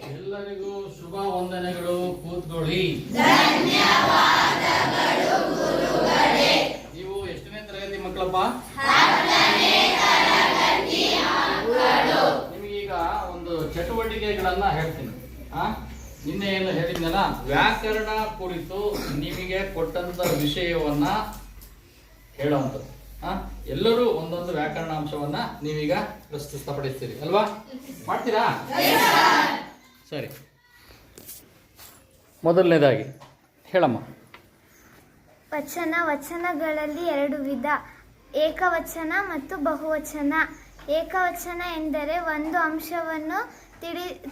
ಎಲ್ಲರಿಗೂ ಶುಭ ವಂದನೆಗಳು. ಕೂತ್ಕೊಳ್ಳಿ. ನೀವು ಎಷ್ಟನೇ ತರಗತಿ ಮಕ್ಕಳಪ್ಪ? ನಿಮಗೀಗ ಒಂದು ಚಟುವಟಿಕೆಗಳನ್ನ ಹೇಳ್ತೀನಿ. ನಿನ್ನೆ ಏನು ಹೇಳಿದ್ನಲ್ಲ, ವ್ಯಾಕರಣ ಕುರಿತು ನಿಮಗೆ ಕೊಟ್ಟಂತ ವಿಷಯವನ್ನ ಹೇಳುವಂಥದ್ದು. ಎಲ್ಲರೂ ಒಂದೊಂದು ವ್ಯಾಕರಣಾಂಶವನ್ನ ನೀವೀಗ ಪ್ರಸ್ತುತಪಡಿಸ್ತೀರಿ ಅಲ್ವಾ? ಮಾಡ್ತೀರಾ? ಸರಿ, ಮೊದಲನೇದಾಗಿ ಹೇಳಮ್ಮ. ವಚನಗಳಲ್ಲಿ ಎರಡು ವಿಧ, ಏಕವಚನ ಮತ್ತು ಬಹುವಚನ. ಏಕವಚನ ಎಂದರೆ ಒಂದು ಅಂಶವನ್ನು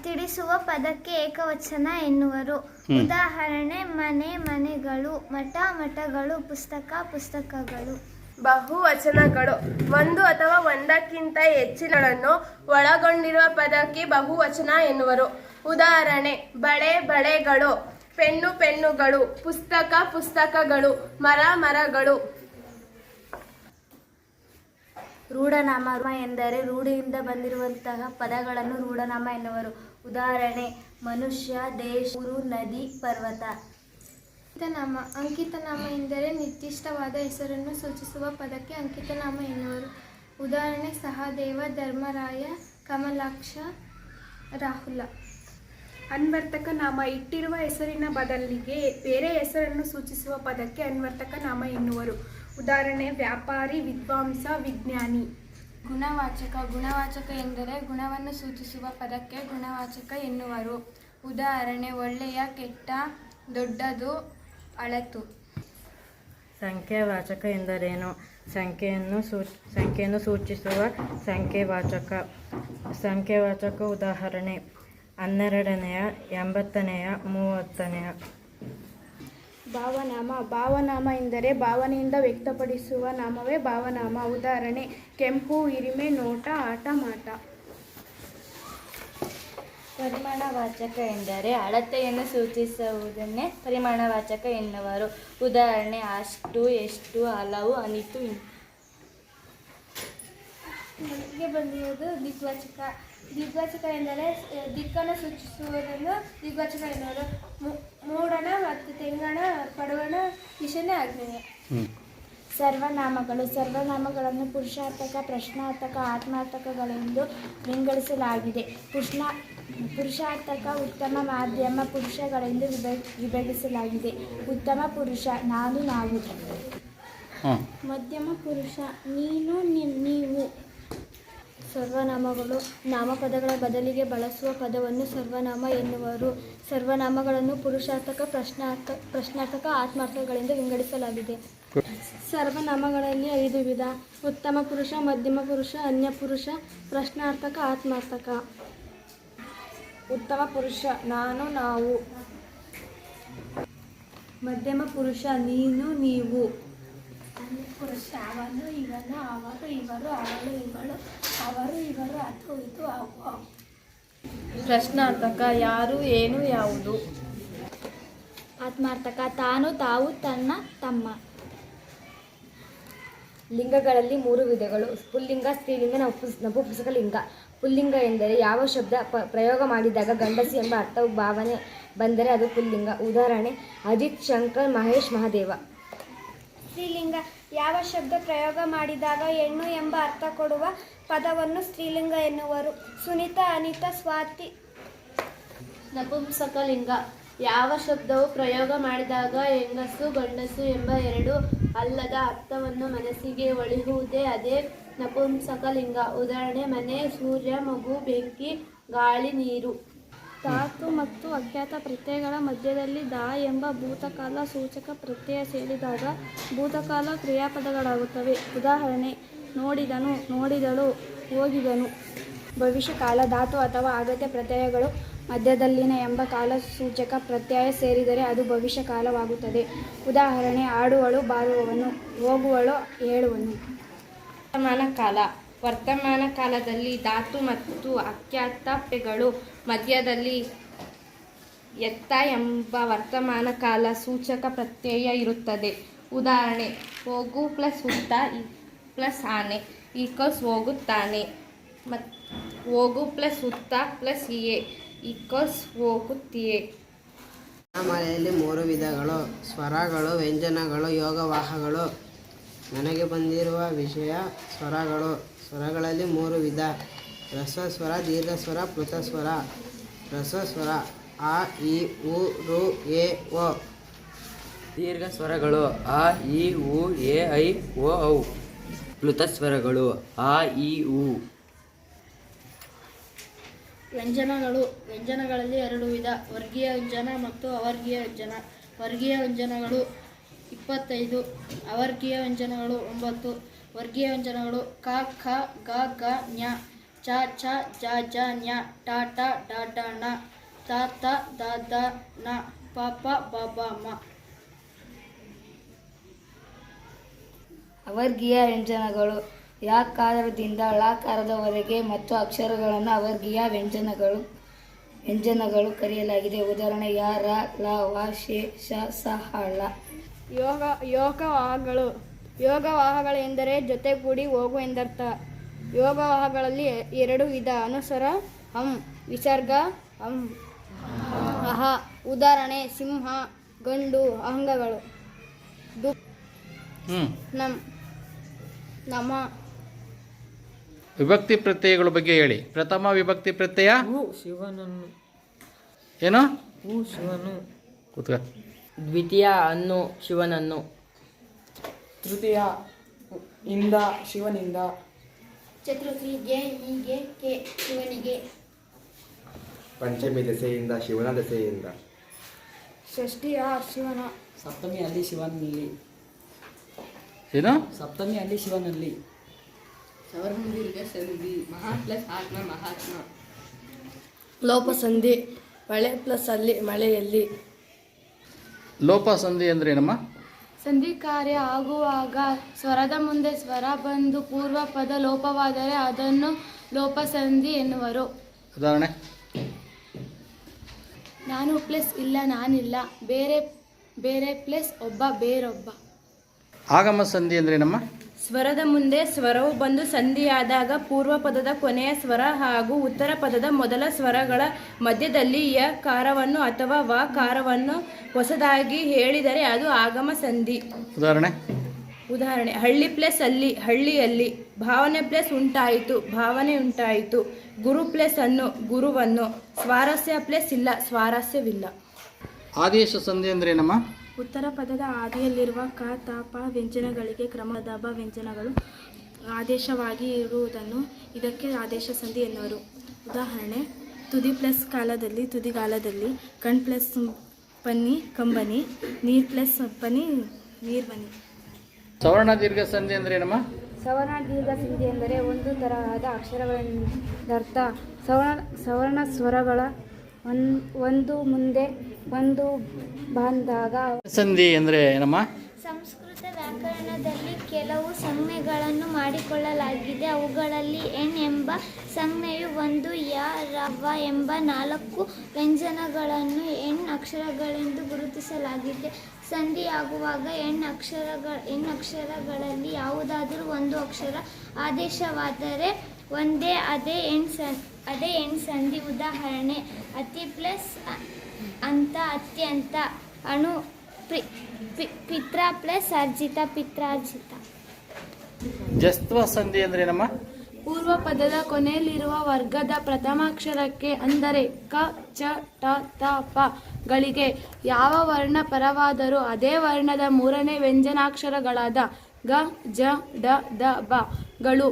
ತಿಳಿಸುವ ಪದಕ್ಕೆ ಏಕವಚನ ಎನ್ನುವರು. ಉದಾಹರಣೆ ಮನೆ ಮನೆಗಳು, ಮಠ ಮಠಗಳು, ಪುಸ್ತಕ ಪುಸ್ತಕಗಳು. ಬಹುವಚನಗಳು ಒಂದು ಅಥವಾ ಒಂದಕ್ಕಿಂತ ಹೆಚ್ಚಿನಗಳನ್ನು ಒಳಗೊಂಡಿರುವ ಪದಕ್ಕೆ ಬಹುವಚನ ಎನ್ನುವರು. ಉದಾಹರಣೆ ಬಳೆ ಬಳೆಗಳು, ಪೆನ್ನು ಪೆನ್ನುಗಳು, ಪುಸ್ತಕ ಪುಸ್ತಕಗಳು, ಮರ ಮರಗಳು. ರೂಢನಾಮ ಎಂದರೆ ರೂಢಿಯಿಂದ ಬಂದಿರುವಂತಹ ಪದಗಳನ್ನು ರೂಢನಾಮ ಎನ್ನುವರು. ಉದಾಹರಣೆ ಮನುಷ್ಯ, ದೇಶ, ಊರು, ನದಿ, ಪರ್ವತ. ಅಂಕಿತನಾಮ ಎಂದರೆ ನಿರ್ದಿಷ್ಟವಾದ ಹೆಸರನ್ನು ಸೂಚಿಸುವ ಪದಕ್ಕೆ ಅಂಕಿತನಾಮ ಎನ್ನುವರು. ಉದಾಹರಣೆ ಸಹದೇವ, ಧರ್ಮರಾಯ, ಕಮಲಾಕ್ಷ, ರಾಹುಲ. ಅನ್ವರ್ತಕ ನಾಮ ಇಟ್ಟಿರುವ ಹೆಸರಿನ ಬದಲಿಗೆ ಬೇರೆ ಹೆಸರನ್ನು ಸೂಚಿಸುವ ಪದಕ್ಕೆ ಅನ್ವರ್ತಕ ನಾಮ ಎನ್ನುವರು. ಉದಾಹರಣೆ ವ್ಯಾಪಾರಿ, ವಿದ್ವಾಂಸ, ವಿಜ್ಞಾನಿ. ಗುಣವಾಚಕ ಎಂದರೆ ಗುಣವನ್ನು ಸೂಚಿಸುವ ಪದಕ್ಕೆ ಗುಣವಾಚಕ ಎನ್ನುವರು. ಉದಾಹರಣೆ ಒಳ್ಳೆಯ, ಕೆಟ್ಟ, ದೊಡ್ಡದು, ಅಳತು. ಸಂಖ್ಯಾವಾಚಕ ಎಂದರೇನು? ಸಂಖ್ಯೆಯನ್ನು ಸೂಚಿಸುವ ಸಂಖ್ಯಾವಾಚಕ. ಸಂಖ್ಯಾವಾಚಕ ಉದಾಹರಣೆ 12ನೇಯ, 80ನೇಯ, 30ನೇಯ. ಭಾವನಾಮ ಎಂದರೆ ಭಾವನೆಯಿಂದ ವ್ಯಕ್ತಪಡಿಸುವ ನಾಮವೇ ಭಾವನಾಮ. ಉದಾಹರಣೆ ಕೆಂಪು, ಹಿರಿಮೆ, ನೋಟ, ಆಟ, ಮಾಟ. ಪರಿಮಾಣವಾಚಕ ಎಂದರೆ ಅಳತೆಯನ್ನು ಸೂಚಿಸುವುದನ್ನೇ ಪರಿಮಾಣವಾಚಕ ಎನ್ನುವರು. ಉದಾಹರಣೆ ಅಷ್ಟು, ಎಷ್ಟು, ಹಲವು, ಅನಿತು. ಮೊದಲಿಗೆ ಬಂದಿರುವುದು ದಿಗ್ವಾಚಕ. ದಿಗ್ವಾಚಕ ಎಂದರೆ ದಿಕ್ಕನ್ನು ಸೂಚಿಸುವುದನ್ನು ದಿಗ್ವಾಚಕ ಎನ್ನುವರು. ಮೂಡಣ ಮತ್ತು ತೆಂಗಣ, ಪಡವಣ, ಈಶಾನ್ಯ, ಆಗ್ನೇಯ. ಸರ್ವನಾಮಗಳನ್ನು ಪುರುಷಾರ್ಥಕ, ಪ್ರಶ್ನಾರ್ಥಕ, ಆತ್ಮಾರ್ಥಕಗಳೆಂದು ವಿಂಗಡಿಸಲಾಗಿದೆ. ಪುರುಷಾರ್ಥಕ ಉತ್ತಮ, ಮಾಧ್ಯಮ ಪುರುಷಗಳೆಂದು ವಿಭಜಿಸಲಾಗಿದೆ. ಉತ್ತಮ ಪುರುಷ ನಾನು, ನಾವು. ಮಧ್ಯಮ ಪುರುಷ ನೀನು, ನೀವು. ಸರ್ವನಾಮಗಳು ನಾಮಪದಗಳ ಬದಲಿಗೆ ಬಳಸುವ ಪದವನ್ನು ಸರ್ವನಾಮ ಎನ್ನುವರು. ಸರ್ವನಾಮಗಳನ್ನು ಪುರುಷಾರ್ಥಕ, ಪ್ರಶ್ನಾರ್ಥಕ, ಆತ್ಮಾರ್ಥಕಗಳೆಂದು ವಿಂಗಡಿಸಲಾಗಿದೆ. ಸರ್ವನಾಮಗಳಲ್ಲಿ 5 ವಿಧ: ಉತ್ತಮ ಪುರುಷ, ಮಧ್ಯಮ ಪುರುಷ, ಅನ್ಯ ಪುರುಷ, ಪ್ರಶ್ನಾರ್ಥಕ, ಆತ್ಮಾರ್ಥಕ. ಉತ್ತಮ ಪುರುಷ ನಾನು, ನಾವು. ಮಧ್ಯಮ ಪುರುಷ ನೀನು, ನೀವು. ಅನ್ಯ ಪುರುಷ ಅವನು, ಇವನು, ಅವರು, ಇವರು, ಅವಳು, ಇವಳು, ಅವರು, ಇವರು, ಅದು, ಇದು, ಅವು. ಪ್ರಶ್ನಾರ್ಥಕ ಯಾರು, ಏನು, ಯಾವುದು. ಆತ್ಮಾರ್ಥಕ ತಾನು, ತಾವು, ತನ್ನ, ತಮ್ಮ. ಲಿಂಗಗಳಲ್ಲಿ 3 ವಿಧಗಳು: ಪುಲ್ಲಿಂಗ, ಸ್ತ್ರೀಲಿಂಗ, ನಪುಂಸಕಲಿಂಗ. ಪುಲ್ಲಿಂಗ ಎಂದರೆ ಯಾವ ಶಬ್ದ ಪ್ರಯೋಗ ಮಾಡಿದಾಗ ಗಂಡಸು ಎಂಬ ಅರ್ಥವು ಭಾವನೆ ಬಂದರೆ ಅದು ಪುಲ್ಲಿಂಗ. ಉದಾಹರಣೆ ಅಜಿತ್, ಶಂಕರ್, ಮಹೇಶ್, ಮಹಾದೇವ. ಸ್ತ್ರೀಲಿಂಗ ಯಾವ ಶಬ್ದ ಪ್ರಯೋಗ ಮಾಡಿದಾಗ ಹೆಣ್ಣು ಎಂಬ ಅರ್ಥ ಕೊಡುವ ಪದವನ್ನು ಸ್ತ್ರೀಲಿಂಗ ಎನ್ನುವರು. ಸುನೀತಾ, ಅನಿತಾ, ಸ್ವಾತಿ. ನಪುಂಸಕಲಿಂಗ ಯಾವ ಶಬ್ದವು ಪ್ರಯೋಗ ಮಾಡಿದಾಗ ಹೆಂಗಸು ಗಂಡಸು ಎಂಬ ಎರಡು ಅಲ್ಲದ ಅರ್ಥವನ್ನು ಮನಸ್ಸಿಗೆ ಒಳಿಯುವುದೇ ಅದೇ ನಪುಂಸಕಲಿಂಗ. ಉದಾಹರಣೆ ಮನೆ, ಸೂರ್ಯ, ಮಗು, ಬೆಂಕಿ, ಗಾಳಿ, ನೀರು. ಧಾತು ಮತ್ತು ಅಜ್ಞಾತ ಪ್ರತ್ಯಯಗಳ ಮಧ್ಯದಲ್ಲಿ ದ ಎಂಬ ಭೂತಕಾಲ ಸೂಚಕ ಪ್ರತ್ಯಯ ಸೇರಿದಾಗ ಭೂತಕಾಲ ಕ್ರಿಯಾಪದಗಳಾಗುತ್ತವೆ. ಉದಾಹರಣೆ ನೋಡಿದನು, ನೋಡಿದಳು, ಹೋಗಿದನು. ಭವಿಷ್ಯಕಾಲ ಧಾತು ಅಥವಾ ಅಗತ್ಯ ಪ್ರತ್ಯಯಗಳು ಮಧ್ಯದಲ್ಲಿನ ಎಂಬ ಕಾಲ ಸೂಚಕ ಪ್ರತ್ಯಯ ಸೇರಿದರೆ ಅದು ಭವಿಷ್ಯಕಾಲವಾಗುತ್ತದೆ. ಉದಾಹರಣೆ ಆಡುವಳು, ಬಾರುವವನು, ಹೋಗುವಳು, ಹೇಳುವನು. ವರ್ತಮಾನ ಕಾಲ. ವರ್ತಮಾನ ಕಾಲದಲ್ಲಿ ಧಾತು ಮತ್ತು ಅಖ್ಯಾತ ಪ್ರತ್ಯಯಗಳು ಮಧ್ಯದಲ್ಲಿ ಎತ್ತ ಎಂಬ ವರ್ತಮಾನ ಕಾಲ ಸೂಚಕ ಪ್ರತ್ಯಯ ಇರುತ್ತದೆ. ಉದಾಹರಣೆ ಹೋಗು ಪ್ಲಸ್ ಹುತ್ತ ಪ್ಲಸ್ ಆನೆ ಈಕ್ವಲ್ಸ್ ಹೋಗುತ್ತಾನೆ. ಮತ್ತು ಹೋಗು ಪ್ಲಸ್ ಉತ್ತ ಪ್ಲಸ್ ಇಯೆ ಈಕ್ವಲ್ಸ್ ಹೋಗುತ್ತಿಯೇ. ವರ್ಣಮಾಲೆಯಲ್ಲಿ 3 ವಿಧಗಳು: ಸ್ವರಗಳು, ವ್ಯಂಜನಗಳು, ಯೋಗವಾಹಗಳು. ನನಗೆ ಬಂದಿರುವ ವಿಷಯ ಸ್ವರಗಳು. ಸ್ವರಗಳಲ್ಲಿ 3 ವಿಧ: ಹ್ರಸ್ವ ಸ್ವರ, ದೀರ್ಘ ಸ್ವರ, ಪ್ಲುತ ಸ್ವರ. ಹ್ರಸ್ವ ಸ್ವರ ಅ, ಇ, ಉ, ರು, ಎ, ಒ. ದೀರ್ಘ ಸ್ವರಗಳು ಅ, ಇ, ಉ, ಎ, ಐ, ಒ, ಔ. ಪ್ಲುತ ಸ್ವರಗಳು ಆ, ಇ, ಉ. ವ್ಯಂಜನಗಳಲ್ಲಿ 2 ವಿಧ: ವರ್ಗೀಯ ವ್ಯಂಜನ ಮತ್ತು ಅವರ್ಗೀಯ ವ್ಯಂಜನ. ವರ್ಗೀಯ ವ್ಯಂಜನಗಳು 25, ಅವರ್ಗೀಯ ವ್ಯಂಜನಗಳು 9. ವರ್ಗೀಯ ವ್ಯಂಜನಗಳು ಕ, ಖ, ಗ, ಘ, ಞ, ಚ, ಛ, ಜ, ಝ, ಞ, ಟ, ಠ, ಡ, ಢ, ಣ, ತ, ಥ, ದ, ಧ, ನ, ಪ, ಪ, ಬ, ಭ, ಮ. ಅವರ್ಗೀಯ ವ್ಯಂಜನಗಳು ಯಕಾರದಿಂದ ಳಕಾರದವರೆಗೆ ಮತ್ತು ಅಕ್ಷರಗಳನ್ನು ಅವರ್ಗೀಯ ವ್ಯಂಜನಗಳು ಕರೆಯಲಾಗಿದೆ. ಉದಾಹರಣೆ ಯ, ರ, ಲ, ವ, ಶೆ, ಶ, ಸ, ಹ, ಳ. ಯೋಗವಾಹಗಳು ಎಂದರೆ ಜೊತೆಗೂಡಿ ಹೋಗು ಎಂದರ್ಥ. ಯೋಗವಾಹಗಳಲ್ಲಿ 2 ವಿಧ: ಅನುಸ್ವರ ಹಂ, ವಿಸರ್ಗ ಹಂ, ಅಹ. ಉದಾಹರಣೆ ಸಿಂಹ, ಗಂಡು, ಅಂಗಗಳು. ನಮ. ವಿಭಕ್ತಿ ಪ್ರತ್ಯಯಗಳ ಬಗ್ಗೆ ಹೇಳಿ. ಪ್ರಥಮ ವಿಭಕ್ತಿ ಪ್ರತ್ಯಯ ಶಿವನನ್ನು. ಏನು? ಶಿವನು. ಕೂತ್ಕ. ದ್ವಿತೀಯ ಅನ್ನು, ಶಿವನನ್ನು. ತೃತೀಯ ಇಂದ, ಶಿವನಿಂದ. ಚತುರ್ಥಿ ಗೆ, ಹೀಗೆ, ಕೆ, ಶಿವನಿಗೆ. ಪಂಚಮಿ ದೆಸೆಯಿಂದ, ಶಿವನ ದೆಸೆಯಿಂದ. ಷಷ್ಠಿಯ ಶಿವನ. ಸಪ್ತಮಿಯಲ್ಲಿ ಶಿವನಲ್ಲಿ. ಏನು? ಸಪ್ತಮಿಯಲ್ಲಿ ಶಿವನಲ್ಲಿ. ಸವರ್ಣದೀರ್ಘ ಸಂಧಿ ಮಹಾ ಪ್ಲಸ್ ಆತ್ಮ ಮಹಾತ್ಮ. ಲೋಪ ಸಂಧಿ ಮಳೆ ಪ್ಲಸ್ ಅಲ್ಲಿ ಮಳೆಯಲ್ಲಿ. ಲೋಪ ಸಂಧಿ ಅಂದ್ರೆ ಏನಮ್ಮ? ಸಂಧಿ ಕಾರ್ಯ ಆಗುವಾಗ ಸ್ವರದ ಮುಂದೆ ಸ್ವರ ಬಂದು ಪೂರ್ವ ಪದ ಲೋಪವಾದರೆ ಅದನ್ನು ಲೋಪಸಂಧಿ ಎನ್ನುವರು. ಉದಾಹರಣೆ ನಾನು ಪ್ಲಸ್ ಇಲ್ಲ ನಾನಿಲ್ಲ, ಬೇರೆ ಬೇರೆ ಪ್ಲಸ್ ಒಬ್ಬ ಬೇರೊಬ್ಬ. ಆಗಮ ಸಂಧಿ ಅಂದ್ರೆ ಏನಮ್ಮ? ಸ್ವರದ ಮುಂದೆ ಸ್ವರವು ಬಂದು ಸಂಧಿಯಾದಾಗ ಪೂರ್ವ ಪದದ ಕೊನೆಯ ಸ್ವರ ಹಾಗೂ ಉತ್ತರ ಪದದ ಮೊದಲ ಸ್ವರಗಳ ಮಧ್ಯದಲ್ಲಿ ಯ ಕಾರವನ್ನು ಅಥವಾ ವ ಕಾರವನ್ನು ಹೊಸದಾಗಿ ಹೇಳಿದರೆ ಅದು ಆಗಮ ಸಂಧಿ. ಉದಾಹರಣೆ ಹಳ್ಳಿ ಪ್ಲಸ್ ಅಲ್ಲಿ ಹಳ್ಳಿಯಲ್ಲಿ. ಭಾವನೆ ಪ್ಲಸ್ ಉಂಟಾಯಿತು ಭಾವನೆ ಉಂಟಾಯಿತು. ಗುರು ಪ್ಲಸ್ ಅನ್ನು ಗುರುವನ್ನು. ಸ್ವಾರಸ್ಯ ಪ್ಲಸ್ ಇಲ್ಲ ಸ್ವಾರಸ್ಯವಿಲ್ಲ. ಆದೇಶ ಸಂಧಿ ಅಂದ್ರೆ ಏನಮ್ಮ? ಉತ್ತರ ಪದದ ಆದಿಯಲ್ಲಿರುವ ಕ, ತ, ಪ ವ್ಯಂಜನಗಳಿಗೆ ಕ್ರಮದ ಬ ವ್ಯಂಜನಗಳು ಆದೇಶವಾಗಿ ಇರುವುದನ್ನು ಇದಕ್ಕೆ ಆದೇಶ ಸಂಧಿ ಎನ್ನುವರು. ಉದಾಹರಣೆ ತುದಿ ಪ್ಲಸ್ ಕಾಲದಲ್ಲಿ ತುದಿಗಾಲದಲ್ಲಿ. ಕಣ್ ಪ್ಲಸ್ ಪನ್ನಿ ಕಂಬನಿ. ನೀರು ಪ್ಲಸ್ ಪನಿ ನೀರ್ಬನಿ. ಸವರ್ಣ ದೀರ್ಘ ಸಂಧಿ ಅಂದ್ರೆ ಏನಮ್ಮ? ಸವರ್ಣ ದೀರ್ಘ ಸಂಧಿ ಎಂದರೆ ಒಂದು ತರಹದ ಅಕ್ಷರಗಳೆಂದರ್ಥ. ಸವರ್ಣ ಸ್ವರಗಳ ಒಂದು ಮುಂದೆ ಒಂದು ಬಂದಾಗ. ಸಂಧಿ ಅಂದ್ರೆ ಏನಮ್ಮ? ಸಂಸ್ಕೃತ ವ್ಯಾಕರಣದಲ್ಲಿ ಕೆಲವು ಸಂಜ್ಞೆಗಳನ್ನು ಮಾಡಿಕೊಳ್ಳಲಾಗಿದೆ. ಅವುಗಳಲ್ಲಿ ಎಣ್ ಎಂಬ ಸಂಜ್ಞೆಯು ಒಂದು, ಯ, ರ, ವ ಎಂಬ 4 ವ್ಯಂಜನಗಳನ್ನು ಎಣ್ ಅಕ್ಷರಗಳೆಂದು ಗುರುತಿಸಲಾಗಿದೆ. ಸಂಧಿಯಾಗುವಾಗ ಎಣ್ ಅಕ್ಷರಗಳಲ್ಲಿ ಯಾವುದಾದರೂ ಒಂದು ಅಕ್ಷರ ಆದೇಶವಾದರೆ ಅದೇ ಎಣ್ ಸಂಧಿ. ಉದಾಹರಣೆ ಅತಿ ಪ್ಲಸ್ ಅಂತ ಅತ್ಯಂತ. ಅಣು ಪಿತ್ರ ಪ್ಲಸ್ ಅರ್ಜಿತ ಪಿತ್ರಾರ್ಜಿತ. ಜಸ್ತ್ವ ಸಂಧಿ ಅಂದ್ರೆ ಏನಮ್ಮ? ಪೂರ್ವ ಪದದ ಕೊನೆಯಲ್ಲಿರುವ ವರ್ಗದ ಪ್ರಥಮಾಕ್ಷರಕ್ಕೆ ಅಂದರೆ ಕ, ಚ, ಟ, ತ, ಪ ಗಳಿಗೆ ಯಾವ ವರ್ಣ ಪರವಾದರೂ ಅದೇ ವರ್ಣದ 3ನೇ ವ್ಯಂಜನಾಕ್ಷರಗಳಾದ ಗ, ಜ, ಡ, ದ, ಬ ಗಳು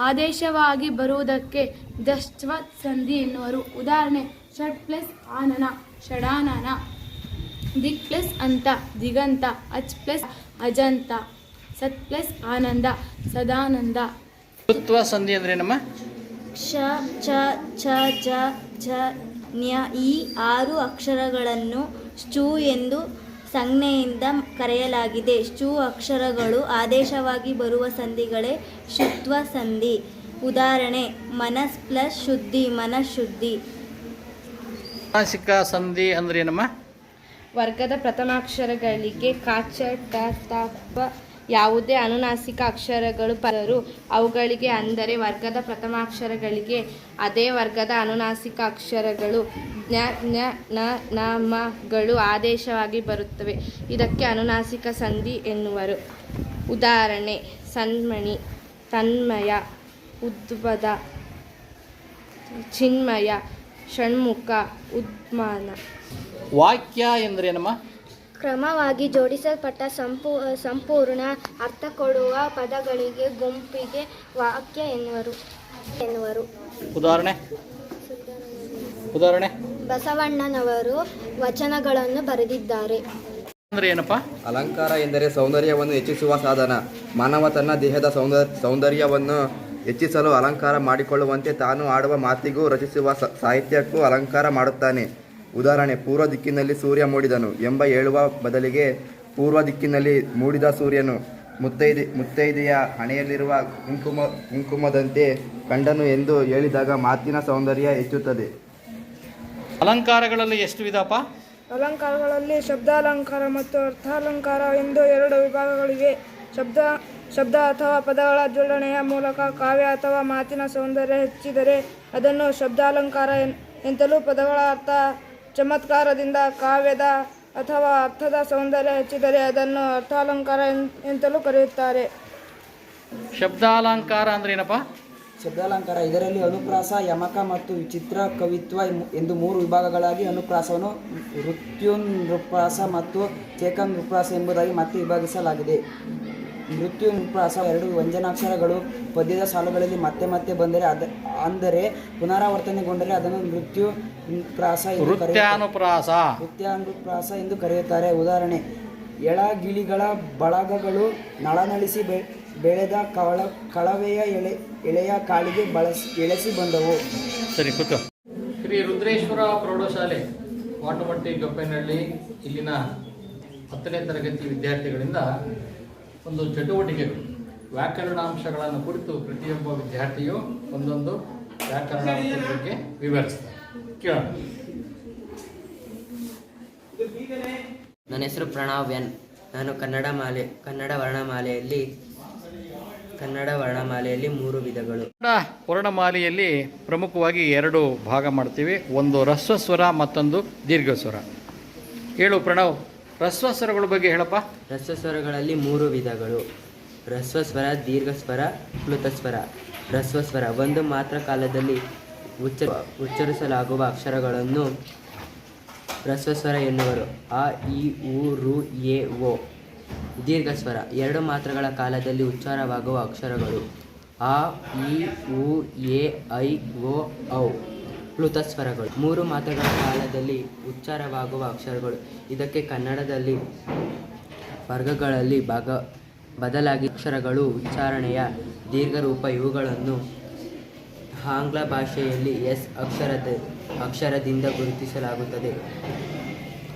ಆದೇಶವಾಗಿ ಬರುವುದಕ್ಕೆ ಜಸ್ತ್ವ ಸಂಧಿ ಎನ್ನುವರು. ಉದಾಹರಣೆ ಷಟ್ ಪ್ಲಸ್ ಆನನ ಷಡಾನನ. ದಿಕ್ ಪ್ಲಸ್ ಅಂತ ದಿಗಂತ. ಅಚ್ ಪ್ಲಸ್ ಅಜಂತ. ಸತ್ ಪ್ಲಸ್ ಆನಂದ ಸದಾನಂದ. ಋತ್ವ ಸಂಧಿ ಅಂದ್ರೆ ಏನಮ್ಮ? ಕ್ಷ, ಚ, ಛ, ಜ, ಝ, ಜ್ಞ ಈ 6 ಅಕ್ಷರಗಳನ್ನು ಶ್ಚು ಎಂದು ಸಂಜ್ಞೆಯಿಂದ ಕರೆಯಲಾಗಿದೆ. ಶ್ಚು ಅಕ್ಷರಗಳು ಆದೇಶವಾಗಿ ಬರುವ ಸಂಧಿಗಳೇ ಶುತ್ವ ಸಂಧಿ. ಉದಾಹರಣೆ ಮನಸ್ ಪ್ಲಸ್ ಶುದ್ಧಿ ಮನಃಶುದ್ಧಿ. ಅನುನಾಸಿಕ ಸಂಧಿ ಅಂದ್ರೆ ಏನಮ್ಮ? ವರ್ಗದ ಪ್ರಥಮಾಕ್ಷರಗಳಿಗೆ ಕ, ಚ, ಟ, ತ, ಪ ಯಾವುದೇ ಅನುನಾಸಿಕ ಅಕ್ಷರಗಳು ಪದರು ಅವುಗಳಿಗೆ ಅಂದರೆ ವರ್ಗದ ಪ್ರಥಮಾಕ್ಷರಗಳಿಗೆ ಅದೇ ವರ್ಗದ ಅನುನಾಸಿಕ ಅಕ್ಷರಗಳು ಜ್ಞ ಜ್ಞ ನ ನ ಮಗಳು ಆದೇಶವಾಗಿ ಬರುತ್ತವೆ. ಇದಕ್ಕೆ ಅನುನಾಸಿಕ ಸಂಧಿ ಎನ್ನುವರು. ಉದಾಹರಣೆ: ಸನ್ಮಣಿ, ತನ್ಮಯ, ಉದ್ಭದ, ಚಿನ್ಮಯ, ಷಣ್ಮುಖ, ಉದ್ಮಾನ. ವಾಕ್ಯ ಎಂದರೇನಮ್ಮ? ಕ್ರಮವಾಗಿ ಜೋಡಿಸಲ್ಪಟ್ಟ ಸಂಪೂರ್ಣ ಅರ್ಥ ಕೊಡುವ ಪದಗಳಿಗೆ ಗುಂಪಿಗೆ ವಾಕ್ಯ ಎನ್ನುವರು. ಉದಾಹರಣೆ ಬಸವಣ್ಣನವರು ವಚನಗಳನ್ನು ಬರೆದಿದ್ದಾರೆ. ಅಂದ್ರೆ ಏನಪ್ಪ? ಅಲಂಕಾರ ಎಂದರೆ ಸೌಂದರ್ಯವನ್ನು ಹೆಚ್ಚಿಸುವ ಸಾಧನ. ಮಾನವ ತನ್ನ ದೇಹದ ಸೌಂದರ್ಯವನ್ನು ಹೆಚ್ಚಿಸಲು ಅಲಂಕಾರ ಮಾಡಿಕೊಳ್ಳುವಂತೆ ತಾನು ಆಡುವ ಮಾತಿಗೂ ರಚಿಸುವ ಸಾಹಿತ್ಯಕ್ಕೂ ಅಲಂಕಾರ ಮಾಡುತ್ತಾನೆ. ಉದಾಹರಣೆ: ಪೂರ್ವ ದಿಕ್ಕಿನಲ್ಲಿ ಸೂರ್ಯ ಮೂಡಿದನು ಎಂಬ ಹೇಳುವ ಬದಲಿಗೆ ಪೂರ್ವ ದಿಕ್ಕಿನಲ್ಲಿ ಮೂಡಿದ ಸೂರ್ಯನು ಮುತ್ತೈದೆಯ ಹಣೆಯಲ್ಲಿರುವ ಕುಂಕುಮದಂತೆ ಕಂಡನು ಎಂದು ಹೇಳಿದಾಗ ಮಾತಿನ ಸೌಂದರ್ಯ ಹೆಚ್ಚುತ್ತದೆ. ಅಲಂಕಾರಗಳಲ್ಲಿ ಎಷ್ಟು ವಿಧಪ್ಪ? ಅಲಂಕಾರಗಳಲ್ಲಿ ಶಬ್ದಾಲಂಕಾರ ಮತ್ತು ಅರ್ಥಾಲಂಕಾರ ಎಂದು 2 ವಿಭಾಗಗಳಿವೆ. ಶಬ್ದ ಅಥವಾ ಪದಗಳ ಜೋಡಣೆಯ ಮೂಲಕ ಕಾವ್ಯ ಅಥವಾ ಮಾತಿನ ಸೌಂದರ್ಯ ಹೆಚ್ಚಿದರೆ ಅದನ್ನು ಶಬ್ದಾಲಂಕಾರ ಎಂತಲೂ, ಪದಗಳ ಅರ್ಥ ಚಮತ್ಕಾರದಿಂದ ಕಾವ್ಯದ ಅಥವಾ ಅರ್ಥದ ಸೌಂದರ್ಯ ಹೆಚ್ಚಿದರೆ ಅದನ್ನು ಅರ್ಥಾಲಂಕಾರ ಎಂತಲೂ ಕರೆಯುತ್ತಾರೆ. ಶಬ್ದಾಲಂಕಾರ ಅಂದ್ರೆ ಏನಪ್ಪ? ಶಬ್ದಾಲಂಕಾರ ಇದರಲ್ಲಿ ಅನುಪ್ರಾಸ, ಯಮಕ ಮತ್ತು ವಿಚಿತ್ರ ಕವಿತ್ವ ಎಂದು 3 ವಿಭಾಗಗಳಾಗಿ ಅನುಪ್ರಾಸವನ್ನು ನೃತ್ಯುನ್ರುಪ್ರಾಸ ಮತ್ತು ಚೇಕನ್ರುಪ್ರಾಸ ಎಂಬುದಾಗಿ ಮತ್ತೆ ವಿಭಾಗಿಸಲಾಗಿದೆ. ನೃತ್ಯುನ್ರುಪ್ರಾಸ 2 ವ್ಯಂಜನಾಕ್ಷರಗಳು ಪದ್ಯದ ಸಾಲುಗಳಲ್ಲಿ ಮತ್ತೆ ಮತ್ತೆ ಬಂದರೆ ಅಂದರೆ ಪುನರಾವರ್ತನೆಗೊಂಡರೆ ಅದನ್ನು ನೃತ್ಯುನ್ರುಪ್ರಾಸ ಎಂದು ಕರೆಯುತ್ತಾರೆ. ಉದಾಹರಣೆ: ಎಳಗಿಳಿಗಳ ಬಳಗಗಳು ನಳನಳಿಸಿ ಬೆಳೆದ ಕಳವೆಯ ಎಳೆಯ ಕಾಲಿಗೆ ಎಳೆಸಿ ಬಂದವು. ಸರಿ, ಕೂತು. ಶ್ರೀ ರುದ್ರೇಶ್ವರ ಪ್ರೌಢಶಾಲೆ ವಾಟಮಟ್ಟಿ ಗಪ್ಪೆನಹಳ್ಳಿ ಇಲ್ಲಿನ 10ನೇ ತರಗತಿ ವಿದ್ಯಾರ್ಥಿಗಳಿಂದ ಒಂದು ಚಟುವಟಿಕೆಗಳು, ವ್ಯಾಕರಣಾಂಶಗಳನ್ನು ಕುರಿತು ಪ್ರತಿಯೊಬ್ಬ ವಿದ್ಯಾರ್ಥಿಯು ಒಂದೊಂದು ವ್ಯಾಕರಣಾಂಶದ ಬಗ್ಗೆ ವಿವರಿಸ್ತಾರೆ. ಕೇಳೋಣ. ನನ್ನ ಹೆಸರು ಪ್ರಣವ್ ಎನ್. ನಾನು ಕನ್ನಡ ವರ್ಣಮಾಲೆಯಲ್ಲಿ 3 ವಿಧಗಳು. ಕನ್ನಡ ವರ್ಣಮಾಲೆಯಲ್ಲಿ ಪ್ರಮುಖವಾಗಿ 2 ಭಾಗ ಮಾಡ್ತೀವಿ. ಒಂದು ಹ್ರಸ್ವಸ್ವರ, ಮತ್ತೊಂದು ದೀರ್ಘಸ್ವರ. ಹೇಳು ಪ್ರಣವ್, ಹ್ರಸ್ವಸ್ವರಗಳ ಬಗ್ಗೆ ಹೇಳಪ್ಪ. ಹ್ರಸ್ವಸ್ವರಗಳಲ್ಲಿ 3 ವಿಧಗಳು: ಹ್ರಸ್ವಸ್ವರ, ದೀರ್ಘಸ್ವರ, ಪ್ಲುತಸ್ವರ. ಹ್ರಸ್ವಸ್ವರ ಒಂದು ಮಾತ್ರ ಕಾಲದಲ್ಲಿ ಉಚ್ಚರಿಸಲಾಗುವ ಅಕ್ಷರಗಳನ್ನು ಹ್ರಸ್ವಸ್ವರ ಎನ್ನುವರು. ಅ, ಇ, ಉ, ರು, ಎ, ಓ. ದೀರ್ಘಸ್ವರ 2 ಮಾತ್ರಗಳ ಕಾಲದಲ್ಲಿ ಉಚ್ಚಾರವಾಗುವ ಅಕ್ಷರಗಳು ಆ, ಇ, ಉ, ಎ, ಐ, ಓ, ಔ. ಪ್ಲುತಸ್ವರಗಳು 3 ಮಾತ್ರಗಳ ಕಾಲದಲ್ಲಿ ಉಚ್ಚಾರವಾಗುವ ಅಕ್ಷರಗಳು. ಇದಕ್ಕೆ ಕನ್ನಡದಲ್ಲಿ ವರ್ಗಗಳಲ್ಲಿ ಬದಲಾಗಿ ಅಕ್ಷರಗಳು ಉಚ್ಚಾರಣೆಯ ದೀರ್ಘರೂಪ. ಇವುಗಳನ್ನು ಆಂಗ್ಲ ಭಾಷೆಯಲ್ಲಿ ಎಸ್ ಅಕ್ಷರದಿಂದ ಗುರುತಿಸಲಾಗುತ್ತದೆ.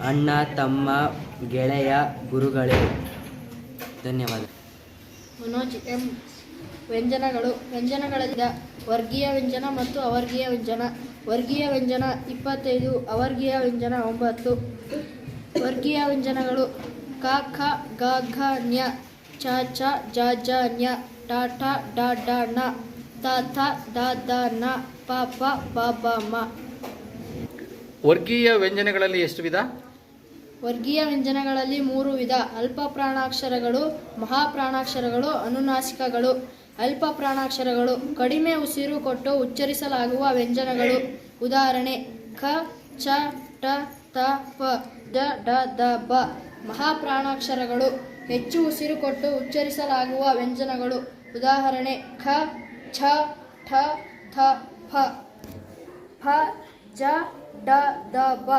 ಅಣ್ಣ, ತಮ್ಮ, ಗೆಳೆಯ, ಗುರುಗಳೇ. ಧನ್ಯವಾದ. ಮನೋಜ್ ಎಂ. ವ್ಯಂಜನಗಳಲ್ಲಿ ವರ್ಗೀಯ ವ್ಯಂಜನ ಮತ್ತು ಅವರ್ಗೀಯ ವ್ಯಂಜನ. ವರ್ಗೀಯ ವ್ಯಂಜನ 25, ಅವರ್ಗೀಯ ವ್ಯಂಜನ 9. ವರ್ಗೀಯ ವ್ಯಂಜನಗಳು: ಕ, ಖ, ಗ, ಘ, ಞ, ಚ, ಛ, ಜ, ಝ, ಞ, ಟ, ಠ, ಡ, ಢ, ಣ, ತ, ಥ, ದ, ದ, ನ, ಪ, ಫ, ಬ, ಬ, ಮ. ವರ್ಗೀಯ ವ್ಯಂಜನಗಳಲ್ಲಿ ಎಷ್ಟು ವಿಧ? ವರ್ಗೀಯ ವ್ಯಂಜನಗಳಲ್ಲಿ 3 ವಿಧ: ಅಲ್ಪ ಪ್ರಾಣಾಕ್ಷರಗಳು, ಮಹಾಪ್ರಾಣಾಕ್ಷರಗಳು, ಅನುನಾಸಿಕಗಳು. ಅಲ್ಪ ಪ್ರಾಣಾಕ್ಷರಗಳು ಕಡಿಮೆ ಉಸಿರು ಕೊಟ್ಟು ಉಚ್ಚರಿಸಲಾಗುವ ವ್ಯಂಜನಗಳು. ಉದಾಹರಣೆ: ಖ, ಚ, ಟ, ತ, ಪ, ದ, ಡ, ದ, ಬ. ಮಹಾಪ್ರಾಣಾಕ್ಷರಗಳು ಹೆಚ್ಚು ಉಸಿರು ಕೊಟ್ಟು ಉಚ್ಚರಿಸಲಾಗುವ ವ್ಯಂಜನಗಳು. ಉದಾಹರಣೆ: ಖ, ಛ, ಠ, ಥ, ಫ. ಫ, ಜ, ಡ, ದ, ಬ.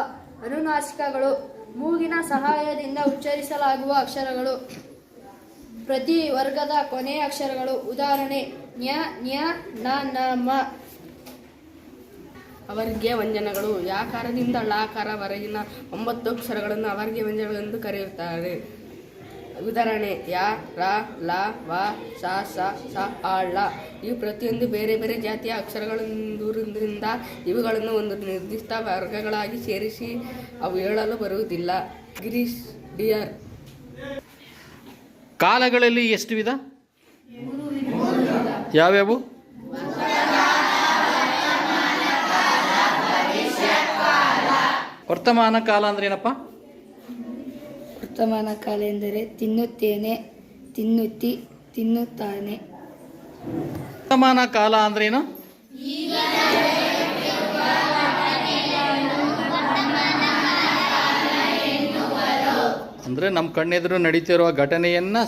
ಅನುನಾಸಿಕಗಳು ಮೂಗಿನ ಸಹಾಯದಿಂದ ಉಚ್ಚರಿಸಲಾಗುವ ಅಕ್ಷರಗಳು. ಪ್ರತಿ ವರ್ಗದ ಕೊನೆಯ ಅಕ್ಷರಗಳು. ಉದಾಹರಣೆ: ನ್ಯ, ನ್ಯ, ನ, ನ, ಮ. ಅವರ್ಗೀಯ ವ್ಯಂಜನಗಳು ಯಾಕಾರದಿಂದ ಳಕಾರವರೆಗಿನ 9 ಅಕ್ಷರಗಳನ್ನು ಅವರ್ಗೀಯ ವ್ಯಂಜನಗಳೆಂದು ಕರೆಯುತ್ತಾರೆ. ಉದಾಹರಣೆ: ಯ, ರ, ಲ, ವ, ಸ, ಸ, ಸ, ಆ, ಳ. ಇವು ಪ್ರತಿಯೊಂದು ಬೇರೆ ಬೇರೆ ಜಾತಿಯ ಅಕ್ಷರಗಳಿರುವುದರಿಂದ ಇವುಗಳನ್ನು ಒಂದು ನಿರ್ದಿಷ್ಟ ವರ್ಗಗಳಾಗಿ ಸೇರಿಸಿ ಅವು ಹೇಳಲು ಬರುವುದಿಲ್ಲ. ಗಿರೀಶ್ ಡಿಯರ್. ಕಾಲಗಳಲ್ಲಿ ಎಷ್ಟು ವಿಧ? ಯಾವ್ಯಾವು? ವರ್ತಮಾನ ಕಾಲ ಅಂದ್ರೆ ಏನಪ್ಪ? ವರ್ತಮಾನ ಕಾಲ ಎಂದರೆ ತಿನ್ನುತ್ತೇನೆ, ತಿನ್ನುತ್ತಿ, ತಿನ್ನುತ್ತಾನೆ. ವರ್ತಮಾನ ಕಾಲ ಅಂದ್ರೇನು? ಅಂದರೆ ನಮ್ಮ ಕಣ್ಣೆದುರು ನಡೀತಿರುವ ಘಟನೆಯನ್ನು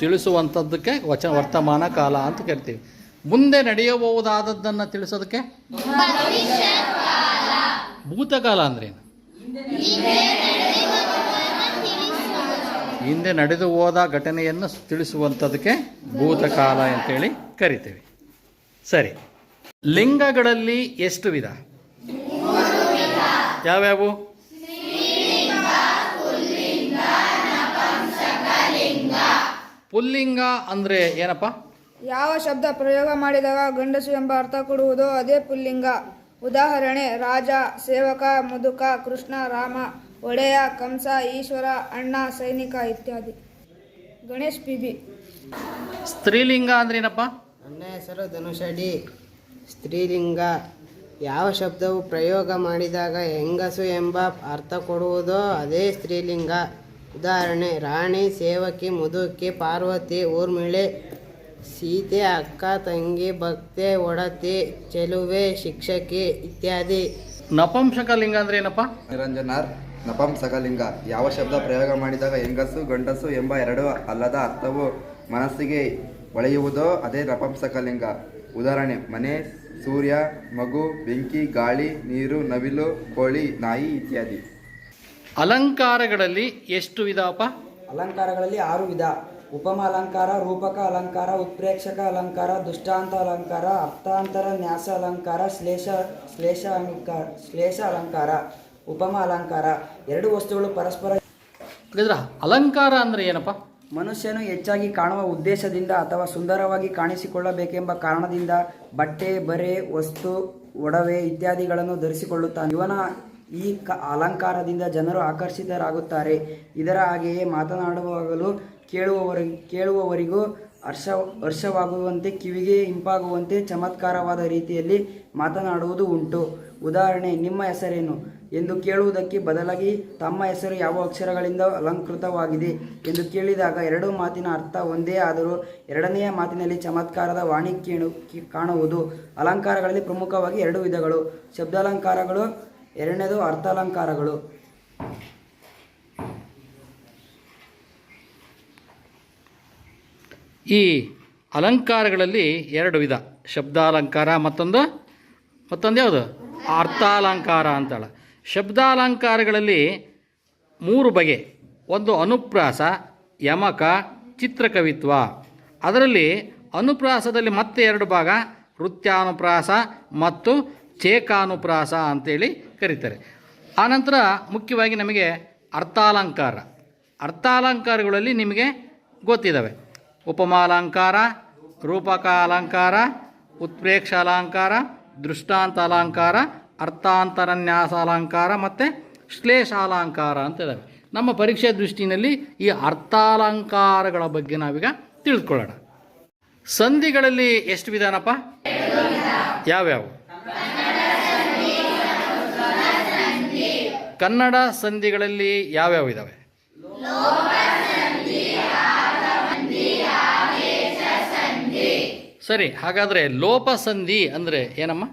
ತಿಳಿಸುವಂಥದ್ದಕ್ಕೆ ವರ್ತಮಾನ ಕಾಲ ಅಂತ ಕರಿತೀವಿ. ಮುಂದೆ ನಡೆಯಬಹುದಾದದ್ದನ್ನು ತಿಳಿಸೋದಕ್ಕೆ ಭೂತಕಾಲ ಅಂದ್ರೇನು? ಹಿಂದೆ ನಡೆದು ಹೋದ ಘಟನೆಯನ್ನು ತಿಳಿಸುವಂಥದ್ದಕ್ಕೆ ಭೂತಕಾಲ ಅಂತೇಳಿ ಕರಿತೀವಿ. ಸರಿ, ಲಿಂಗಗಳಲ್ಲಿ ಎಷ್ಟು ವಿಧ? ಯಾವ್ಯಾವು? ಪುಲ್ಲಿಂಗ ಅಂದರೆ ಏನಪ್ಪ? ಯಾವ ಶಬ್ದ ಪ್ರಯೋಗ ಮಾಡಿದಾಗ ಗಂಡಸು ಎಂಬ ಅರ್ಥ ಕೊಡುವುದೋ ಅದೇ ಪುಲ್ಲಿಂಗ. ಉದಾಹರಣೆ: ರಾಜ, ಸೇವಕ, ಮುದುಕ, ಕೃಷ್ಣ, ರಾಮ, ಒಡೆಯ, ಕಂಸ, ಈಶ್ವರ, ಅಣ್ಣ, ಸೈನಿಕ ಇತ್ಯಾದಿ. ಗಣೇಶ್ ಪಿ.ಬಿ. ಸ್ತ್ರೀಲಿಂಗ ಅಂದ್ರೆ ಏನಪ್ಪ? ನನ್ನ ಹೆಸರು ಧನುಷಡಿ. ಸ್ತ್ರೀಲಿಂಗ ಯಾವ ಶಬ್ದವು ಪ್ರಯೋಗ ಮಾಡಿದಾಗ ಹೆಂಗಸು ಎಂಬ ಅರ್ಥ ಕೊಡುವುದೋ ಅದೇ ಸ್ತ್ರೀಲಿಂಗ. ಉದಾಹರಣೆ: ರಾಣಿ, ಸೇವಕಿ, ಮುದುಕಿ, ಪಾರ್ವತಿ, ಊರ್ಮಿಳೆ, ಸೀತೆ, ಅಕ್ಕ, ತಂಗಿ, ಭಕ್ತೆ, ಒಡತಿ, ಚೆಲುವೆ, ಶಿಕ್ಷಕಿ ಇತ್ಯಾದಿ. ನಪುಂಸಕಲಿಂಗ ಅಂದ್ರೆ ಏನಪ್ಪ? ನಿರಂಜನಾರ್. ನಪುಂಸಕಲಿಂಗ ಯಾವ ಶಬ್ದ ಪ್ರಯೋಗ ಮಾಡಿದಾಗ ಹೆಂಗಸು ಗಂಡಸು ಎಂಬ ಎರಡು ಅಲ್ಲದ ಅರ್ಥವು ಮನಸ್ಸಿಗೆ ಒಳೆಯುವುದೋ ಅದೇ ನಪುಂಸಕಲಿಂಗ. ಉದಾಹರಣೆ: ಮನೆ, ಸೂರ್ಯ, ಮಗು, ಬೆಂಕಿ, ಗಾಳಿ, ನೀರು, ನವಿಲು, ಕೋಳಿ, ನಾಯಿ ಇತ್ಯಾದಿ. ಅಲಂಕಾರಗಳಲ್ಲಿ ಎಷ್ಟು ವಿಧಪ್ಪ? ಅಲಂಕಾರಗಳಲ್ಲಿ 6 ವಿಧ. ಉಪಮ ಅಲಂಕಾರ, ರೂಪಕ ಅಲಂಕಾರ, ಉತ್ಪ್ರೇಕ್ಷಕ ಅಲಂಕಾರ, ದೃಷ್ಟಾಂತ ಅಲಂಕಾರ, ಅರ್ಥಾಂತರ ನ್ಯಾಸ ಅಲಂಕಾರ, ಶ್ಲೇಷ ಅಲಂಕಾರ. ಉಪಮ ಅಲಂಕಾರ: 2 ವಸ್ತುಗಳು ಪರಸ್ಪರ. ಅಲಂಕಾರ ಅಂದರೆ ಏನಪ್ಪ? ಮನುಷ್ಯನು ಹೆಚ್ಚಾಗಿ ಕಾಣುವ ಉದ್ದೇಶದಿಂದ ಅಥವಾ ಸುಂದರವಾಗಿ ಕಾಣಿಸಿಕೊಳ್ಳಬೇಕೆಂಬ ಕಾರಣದಿಂದ ಬಟ್ಟೆ, ಬರೆ, ವಸ್ತು, ಒಡವೆ ಇತ್ಯಾದಿಗಳನ್ನು ಧರಿಸಿಕೊಳ್ಳುತ್ತಾನೆ. ಇವನ ಈ ಅಲಂಕಾರದಿಂದ ಜನರು ಆಕರ್ಷಿತರಾಗುತ್ತಾರೆ. ಇದರ ಹಾಗೆಯೇ ಮಾತನಾಡುವಾಗಲೂ ಕೇಳುವವರಿಗೂ ಹರ್ಷವಾಗುವಂತೆ, ಕಿವಿಗೆ ಇಂಪಾಗುವಂತೆ ಚಮತ್ಕಾರವಾದ ರೀತಿಯಲ್ಲಿ ಮಾತನಾಡುವುದು ಉಂಟು. ಉದಾಹರಣೆ: ನಿಮ್ಮ ಹೆಸರೇನು ಎಂದು ಕೇಳುವುದಕ್ಕೆ ಬದಲಾಗಿ ತಮ್ಮ ಹೆಸರು ಯಾವ ಅಕ್ಷರಗಳಿಂದ ಅಲಂಕೃತವಾಗಿದೆ ಎಂದು ಕೇಳಿದಾಗ 2 ಮಾತಿನ ಅರ್ಥ ಒಂದೇ ಆದರೂ ಎರಡನೆಯ ಮಾತಿನಲ್ಲಿ ಚಮತ್ಕಾರದ ವಾಣಿ ಕಾಣುವುದು. ಅಲಂಕಾರಗಳಲ್ಲಿ ಪ್ರಮುಖವಾಗಿ 2 ವಿಧಗಳು: ಶಬ್ದಾಲಂಕಾರಗಳು, ಎರಡನೇದು ಅರ್ಥಾಲಂಕಾರಗಳು. ಈ ಅಲಂಕಾರಗಳಲ್ಲಿ 2 ವಿಧ: ಶಬ್ದಾಲಂಕಾರ, ಮತ್ತೊಂದು ಯಾವುದು? ಅರ್ಥಾಲಂಕಾರ ಅಂತೇಳ. ಶಬ್ದಾಲಂಕಾರಗಳಲ್ಲಿ 3 ಬಗೆ. ಒಂದು ಅನುಪ್ರಾಸ, ಯಮಕ, ಚಿತ್ರಕವಿತ್ವ. ಅದರಲ್ಲಿ ಅನುಪ್ರಾಸದಲ್ಲಿ ಮತ್ತೆ 2 ಭಾಗ: ವೃತ್ಯಾನುಪ್ರಾಸ ಮತ್ತು ಚೇಕಾನುಪ್ರಾಸ ಅಂತೇಳಿ ಕರೀತಾರೆ. ಆನಂತರ ಮುಖ್ಯವಾಗಿ ನಮಗೆ ಅರ್ಥಾಲಂಕಾರಗಳಲ್ಲಿ ನಿಮಗೆ ಗೊತ್ತಿದ್ದಾವೆ: ಉಪಮಾಲಂಕಾರ, ರೂಪಕ ಅಲಂಕಾರ, ಉತ್ಪ್ರೇಕ್ಷ ಅಲಂಕಾರ, ದೃಷ್ಟಾಂತ ಅಲಂಕಾರ, ಅರ್ಥಾಂತರನ್ಯಾಸ ಅಲಂಕಾರ ಮತ್ತು ಶ್ಲೇಷಾಲಂಕಾರ ಅಂತ ಇದ್ದಾವೆ. ನಮ್ಮ ಪರೀಕ್ಷೆ ದೃಷ್ಟಿಯಲ್ಲಿ ಈ ಅರ್ಥಾಲಂಕಾರಗಳ ಬಗ್ಗೆ ನಾವೀಗ ತಿಳಿದುಕೊಳ್ಳೋಣ. ಸಂಧಿಗಳಲ್ಲಿ ಎಷ್ಟು ವಿಧಾನಪ್ಪ? ಯಾವ್ಯಾವು? ಕನ್ನಡ ಸಂಧಿಗಳಲ್ಲಿ ಯಾವ್ಯಾವ ಇದ್ದಾವೆ? ಸರಿ, ಹಾಗಾದರೆ ಲೋಪಸಂಧಿ ಅಂದರೆ ಏನಮ್ಮ?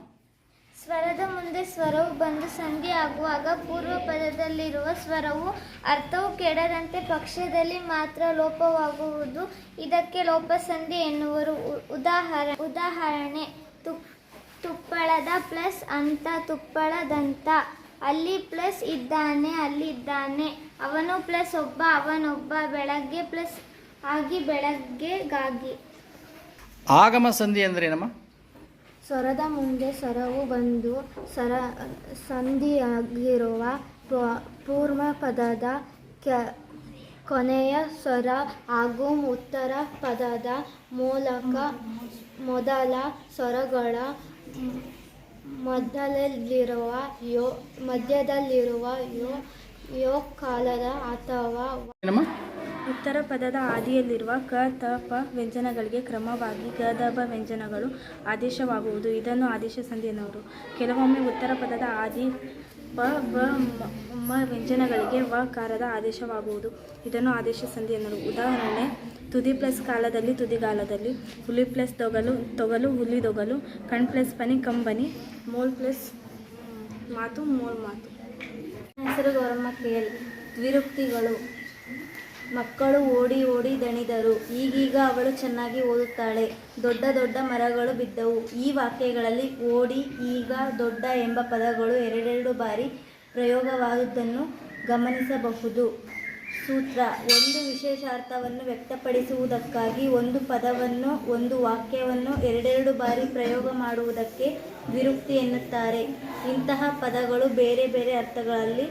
ಸ್ವರದ ಮುಂದೆ ಸ್ವರವು ಬಂದು ಸಂಧಿ ಆಗುವಾಗ ಪೂರ್ವ ಪದದಲ್ಲಿರುವ ಸ್ವರವು ಅರ್ಥವು ಕೆಡದಂತೆ ಪಕ್ಷದಲ್ಲಿ ಮಾತ್ರ ಲೋಪವಾಗುವುದು. ಇದಕ್ಕೆ ಲೋಪಸಂಧಿ ಎನ್ನುವರು. ಉದಾಹರಣೆ: ತುಪ್ಪಳದ ಪ್ಲಸ್ ಅಂತ ತುಪ್ಪಳದಂತ. ಅಲ್ಲಿ ಪ್ಲಸ್ ಇದ್ದಾನೆ, ಅಲ್ಲಿದ್ದಾನೆ. ಅವನು ಪ್ಲಸ್ ಒಬ್ಬ, ಅವನೊಬ್ಬ. ಬೆಳಗ್ಗೆ ಪ್ಲಸ್ ಆಗಿ, ಬೆಳಗ್ಗೆಗಾಗಿ. ಆಗಮ ಸಂಧಿ ಅಂದರೆ ಏನಮ್ಮ? ಸ್ವರದ ಮುಂದೆ ಸ್ವರವು ಬಂದು ಸಂಧಿಯಾಗಿರುವ ಪೂರ್ವ ಪದದ ಕೊನೆಯ ಸ್ವರ ಹಾಗೂ ಉತ್ತರ ಪದದ ಮೂಲಕ ಮೊದಲ ಸ್ವರಗಳ ಮಧ್ಯದಲ್ಲಿರುವ ಯೋ ಕಾಲದ ಅಥವಾ ಉತ್ತರ ಪದದ ಆದಿಯಲ್ಲಿರುವ ಕ ತ ಪ ವ್ಯಂಜನಗಳಿಗೆ ಕ್ರಮವಾಗಿ ಗ ದ ಬ ವ್ಯಂಜನಗಳು ಆದೇಶವಾಗುವುದು. ಇದನ್ನು ಆದೇಶ ಸಂಧಿ ಎನ್ನುವರು. ಕೆಲವೊಮ್ಮೆ ಉತ್ತರ ಪದದ ಆದಿ ಪ ಬ ಮ ವ್ಯಂಜನಗಳಿಗೆ ವ ಕಾರದ ಆದೇಶವಾಗುವುದು. ಇದನ್ನು ಆದೇಶ ಸಂಧಿ ಎನ್ನುವರು. ಉದಾಹರಣೆ: ತುದಿ ಪ್ಲಸ್ ಕಾಲದಲ್ಲಿ ತುದಿಗಾಲದಲ್ಲಿ, ಹುಲಿ ಪ್ಲಸ್ ತೊಗಲು ಹುಲಿ ದೊಗಲು, ಕಣ್ ಪ್ಲಸ್ ಪನಿ ಕಂಬನಿ, ಮೋಲ್ ಪ್ಲಸ್ ಮಾತು ಮೋಲ್ ಮಾತು. ಹೆಸರು ಗೌರಮ್ಮ ಕೇಲ್. ದ್ವಿರುಕ್ತಿಗಳು: ಮಕ್ಕಳು ಓಡಿ ಓಡಿ ದಣಿದರು, ಈಗೀಗ ಅವಳು ಚೆನ್ನಾಗಿ ಓದುತ್ತಾಳೆ. ದೊಡ್ಡ ದೊಡ್ಡ ಮರಗಳು ಬಿದ್ದವು. ಈ ವಾಕ್ಯಗಳಲ್ಲಿ ಓಡಿ, ಈಗ, ದೊಡ್ಡ ಎಂಬ ಪದಗಳು ಎರಡೆರಡು ಬಾರಿ ಪ್ರಯೋಗವಾದುದನ್ನು ಗಮನಿಸಬಹುದು. ಸೂತ್ರ: ಒಂದು ವಿಶೇಷಾರ್ಥವನ್ನು ವ್ಯಕ್ತಪಡಿಸುವುದಕ್ಕಾಗಿ ಒಂದು ಪದವನ್ನು ಒಂದು ವಾಕ್ಯವನ್ನು ಎರಡೆರಡು ಬಾರಿ ಪ್ರಯೋಗ ಮಾಡುವುದಕ್ಕೆ ದ್ವಿರುಕ್ತಿ ಎನ್ನುತ್ತಾರೆ. ಇಂತಹ ಪದಗಳು ಬೇರೆ ಬೇರೆ ಅರ್ಥಗಳಲ್ಲಿ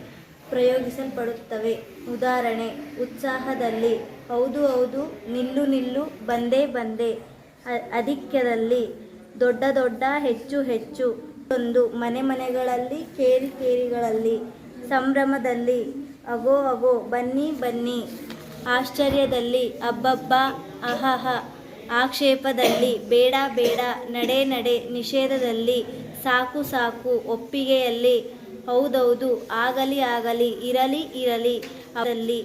ಪ್ರಯೋಗಿಸಲ್ಪಡುತ್ತವೆ. ಉದಾಹರಣೆ: ಉತ್ಸಾಹದಲ್ಲಿ, ಹೌದು ಹೌದು, ನಿಲ್ಲು ನಿಲ್ಲು, ಬಂದೆ ಬಂದೆ. ಅಧಿಕ್ಯದಲ್ಲಿ, ದೊಡ್ಡ ದೊಡ್ಡ, ಹೆಚ್ಚು ಹೆಚ್ಚು, ಒಂದು, ಮನೆ ಮನೆಗಳಲ್ಲಿ, ಕೇರಿ ಕೇರಿಗಳಲ್ಲಿ. ಸಂಭ್ರಮದಲ್ಲಿ, ಅಗೋ ಅಗೋ, ಬನ್ನಿ ಬನ್ನಿ. ಆಶ್ಚರ್ಯದಲ್ಲಿ, ಅಬ್ಬಬ್ಬ, ಅಹಹ. ಆಕ್ಷೇಪದಲ್ಲಿ, ಬೇಡ ಬೇಡ, ನಡೆ ನಡೆ. ನಿಷೇಧದಲ್ಲಿ, ಸಾಕು ಸಾಕು. ಒಪ್ಪಿಗೆಯಲ್ಲಿ, ಹೌದೌದು, ಆಗಲಿ ಆಗಲಿ, ಇರಲಿ ಇರಲಿ. ಅವರಲ್ಲಿ,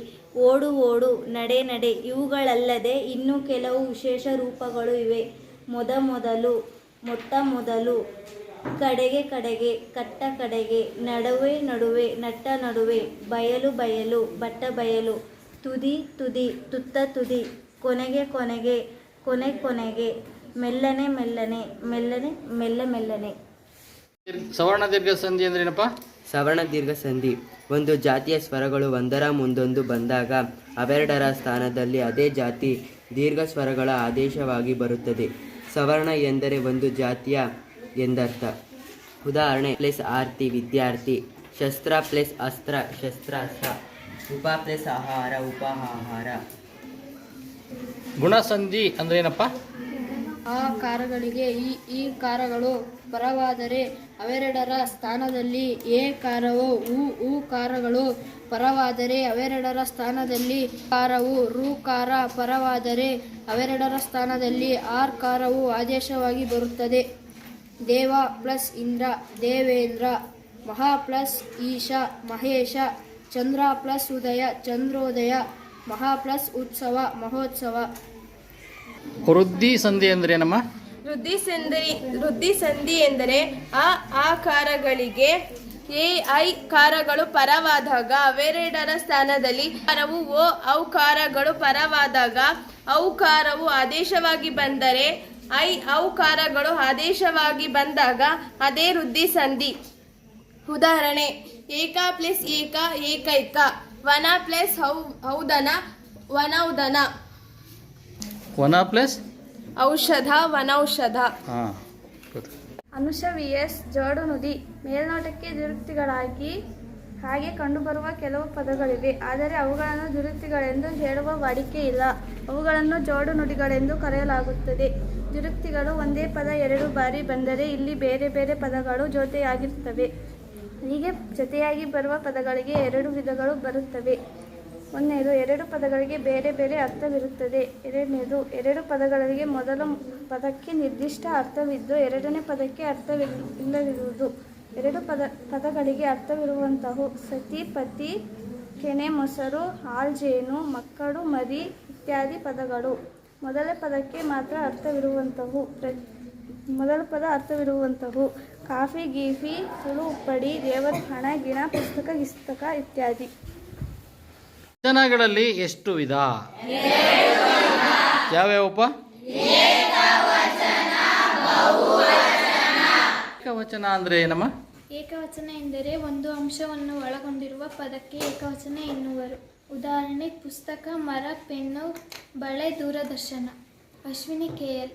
ಓಡು ಓಡು, ನಡೆ ನಡೆ. ಇವುಗಳಲ್ಲದೆ ಇನ್ನೂ ಕೆಲವು ವಿಶೇಷ ರೂಪಗಳು ಇವೆ. ಮೊದಲು, ಮೊಟ್ಟ ಮೊದಲು, ಕಡೆಗೆ ಕಡೆಗೆ, ಕಟ್ಟ ಕಡೆಗೆ, ನಡುವೆ ನಡುವೆ, ನಟ್ಟ ನಡುವೆ, ಬಯಲು ಬಯಲು, ಬಟ್ಟ ಬಯಲು, ತುದಿ ತುದಿ, ತುತ್ತ ತುದಿ, ಕೊನೆಗೆ ಕೊನೆಗೆ, ಕೊನೆ ಕೊನೆಗೆ, ಮೆಲ್ಲನೆ ಮೆಲ್ಲನೆ, ಮೆಲ್ಲನೆ ಮೆಲ್ಲ ಮೆಲ್ಲನೆ. ಸವರ್ಣ ದೀರ್ಘ ಸಂಧಿ ಅಂದ್ರೇನಪ್ಪ? ಸವರ್ಣ ದೀರ್ಘ ಸಂಧಿ ಒಂದು ಜಾತಿಯ ಸ್ವರಗಳು ಒಂದರ ಮುಂದೊಂದು ಬಂದಾಗ ಅವೆರಡರ ಸ್ಥಾನದಲ್ಲಿ ಅದೇ ಜಾತಿ ದೀರ್ಘ ಸ್ವರಗಳ ಆದೇಶವಾಗಿ ಬರುತ್ತದೆ. ಸವರ್ಣ ಎಂದರೆ ಒಂದು ಜಾತಿಯ ಎಂದರ್ಥ. ಉದಾಹರಣೆ: ಪ್ಲಸ್ ಆರ್ತಿ ವಿದ್ಯಾರ್ಥಿ, ಶಸ್ತ್ರ ಪ್ಲಸ್ ಅಸ್ತ್ರ ಶಸ್ತ್ರಾಸ್ತ್ರ, ಉಪ ಪ್ಲಸ್ ಆಹಾರ ಉಪಾಹಾರ. ಗುಣಸಂಧಿ ಅಂದ್ರೇನಪ್ಪ? ಆ ಕಾರಗಳಿಗೆ ಈ ಕಾರಗಳು ಪರವಾದರೆ ಅವೆರಡರ ಸ್ಥಾನದಲ್ಲಿ ಎ ಕಾರವು ಉ ಕಾರಗಳು ಪರವಾದರೆ ಅವೆರಡರ ಸ್ಥಾನದಲ್ಲಿ ಕಾರವು ರು ಕಾರ ಪರವಾದರೆ ಅವೆರಡರ ಸ್ಥಾನದಲ್ಲಿ ಆರ್ ಕಾರವು ಆದೇಶವಾಗಿ ಬರುತ್ತದೆ. ದೇವ ಪ್ಲಸ್ ಇಂದ್ರ ದೇವೇಂದ್ರ, ಮಹಾ ಪ್ಲಸ್ ಈಶ ಮಹೇಶ, ಚಂದ್ರ ಪ್ಲಸ್ ಉದಯ ಚಂದ್ರೋದಯ, ಮಹಾ ಪ್ಲಸ್ ಉತ್ಸವ ಮಹೋತ್ಸವ. ವೃದ್ಧಿ ಸಂಧಿ ಅಂದ್ರೇನಮ್ಮ? ವೃದ್ಧಿ ಸಂಧಿ ಎಂದರೆ ಆ ಕಾರಗಳಿಗೆ ಎ ಐ ಕಾರಗಳು ಪರವಾದಾಗ ಅವೆರಡರ ಸ್ಥಾನದಲ್ಲಿ ಕಾರವು ಓ ಔಕಾರಗಳು ಪರವಾದಾಗ ಔಕಾರವು ಆದೇಶವಾಗಿ ಬಂದರೆ ಐ ಔಕಾರಗಳು ಆದೇಶವಾಗಿ ಬಂದಾಗ ಅದೇ ವೃದ್ಧಿ ಸಂಧಿ. ಉದಾಹರಣೆ: ಏಕ ಪ್ಲಸ್ ಏಕ ಏಕೈಕ, ವನ ಪ್ಲಸ್ ಔದನ ವನೌದನ, ವನ ಪ್ಲಸ್ ಔಷಧ ವನೌಷಧ. ಅನುಷ ವಿಎಸ್ ಜೋಡು ನುಡಿ. ಮೇಲ್ನೋಟಕ್ಕೆ ದ್ವಿರುಕ್ತಿಗಳಾಗಿ ಹಾಗೆ ಕಂಡುಬರುವ ಕೆಲವು ಪದಗಳಿವೆ. ಆದರೆ ಅವುಗಳನ್ನು ದ್ವಿರುಕ್ತಿಗಳೆಂದು ಹೇಳುವ ವಾಡಿಕೆ ಇಲ್ಲ. ಅವುಗಳನ್ನು ಜೋಡು ನುಡಿಗಳೆಂದು ಕರೆಯಲಾಗುತ್ತದೆ. ದ್ವಿರುಕ್ತಿಗಳು ಒಂದೇ ಪದ ಎರಡು ಬಾರಿ ಬಂದರೆ ಇಲ್ಲಿ ಬೇರೆ ಬೇರೆ ಪದಗಳು ಜೊತೆಯಾಗಿರುತ್ತವೆ. ಹೀಗೆ ಜೊತೆಯಾಗಿ ಬರುವ ಪದಗಳಿಗೆ ಎರಡು ವಿಧಗಳು ಬರುತ್ತವೆ. ಒಂದನೇದು, ಎರಡು ಪದಗಳಿಗೆ ಬೇರೆ ಬೇರೆ ಅರ್ಥವಿರುತ್ತದೆ. ಎರಡನೇದು, ಎರಡು ಪದಗಳಿಗೆ ಮೊದಲ ಪದಕ್ಕೆ ನಿರ್ದಿಷ್ಟ ಅರ್ಥವಿದ್ದು ಎರಡನೇ ಪದಕ್ಕೆ ಅರ್ಥವಿಲ್ಲದಿರುವುದು. ಎರಡು ಪದಗಳಿಗೆ ಅರ್ಥವಿರುವಂತಹವು ಸತಿ ಪತಿ, ಕೆನೆ ಮೊಸರು, ಹಾಲ್ಜೇನು, ಮಕ್ಕಳು ಮರಿ ಇತ್ಯಾದಿ ಪದಗಳು. ಮೊದಲ ಪದಕ್ಕೆ ಮಾತ್ರ ಅರ್ಥವಿರುವಂತಹವು. ಮೊದಲ ಪದ ಅರ್ಥವಿರುವಂತಹವು ಕಾಫಿ ಗೀಫಿ, ತುಳು ಉಪ್ಪಡಿ, ದೇವರ ಹಣ, ಗಿಣ, ಪುಸ್ತಕ ಗಿಸ್ತಕ ಇತ್ಯಾದಿ. ವಚನಗಳಲ್ಲಿ ಎಷ್ಟು ವಿಧ? ಯಾವ್ಯಾವಪ್ಪ? ಏಕವಚನ ಅಂದ್ರೆ ಏನಮ್ಮ? ಏಕವಚನ ಎಂದರೆ ಒಂದು ಅಂಶವನ್ನು ಒಳಗೊಂಡಿರುವ ಪದಕ್ಕೆ ಏಕವಚನ ಎನ್ನುವರು. ಉದಾಹರಣೆ: ಪುಸ್ತಕ, ಮರ, ಪೆನ್ನು, ಬಳೆ, ದೂರದರ್ಶನ. ಅಶ್ವಿನಿ ಕೆಎಲ್.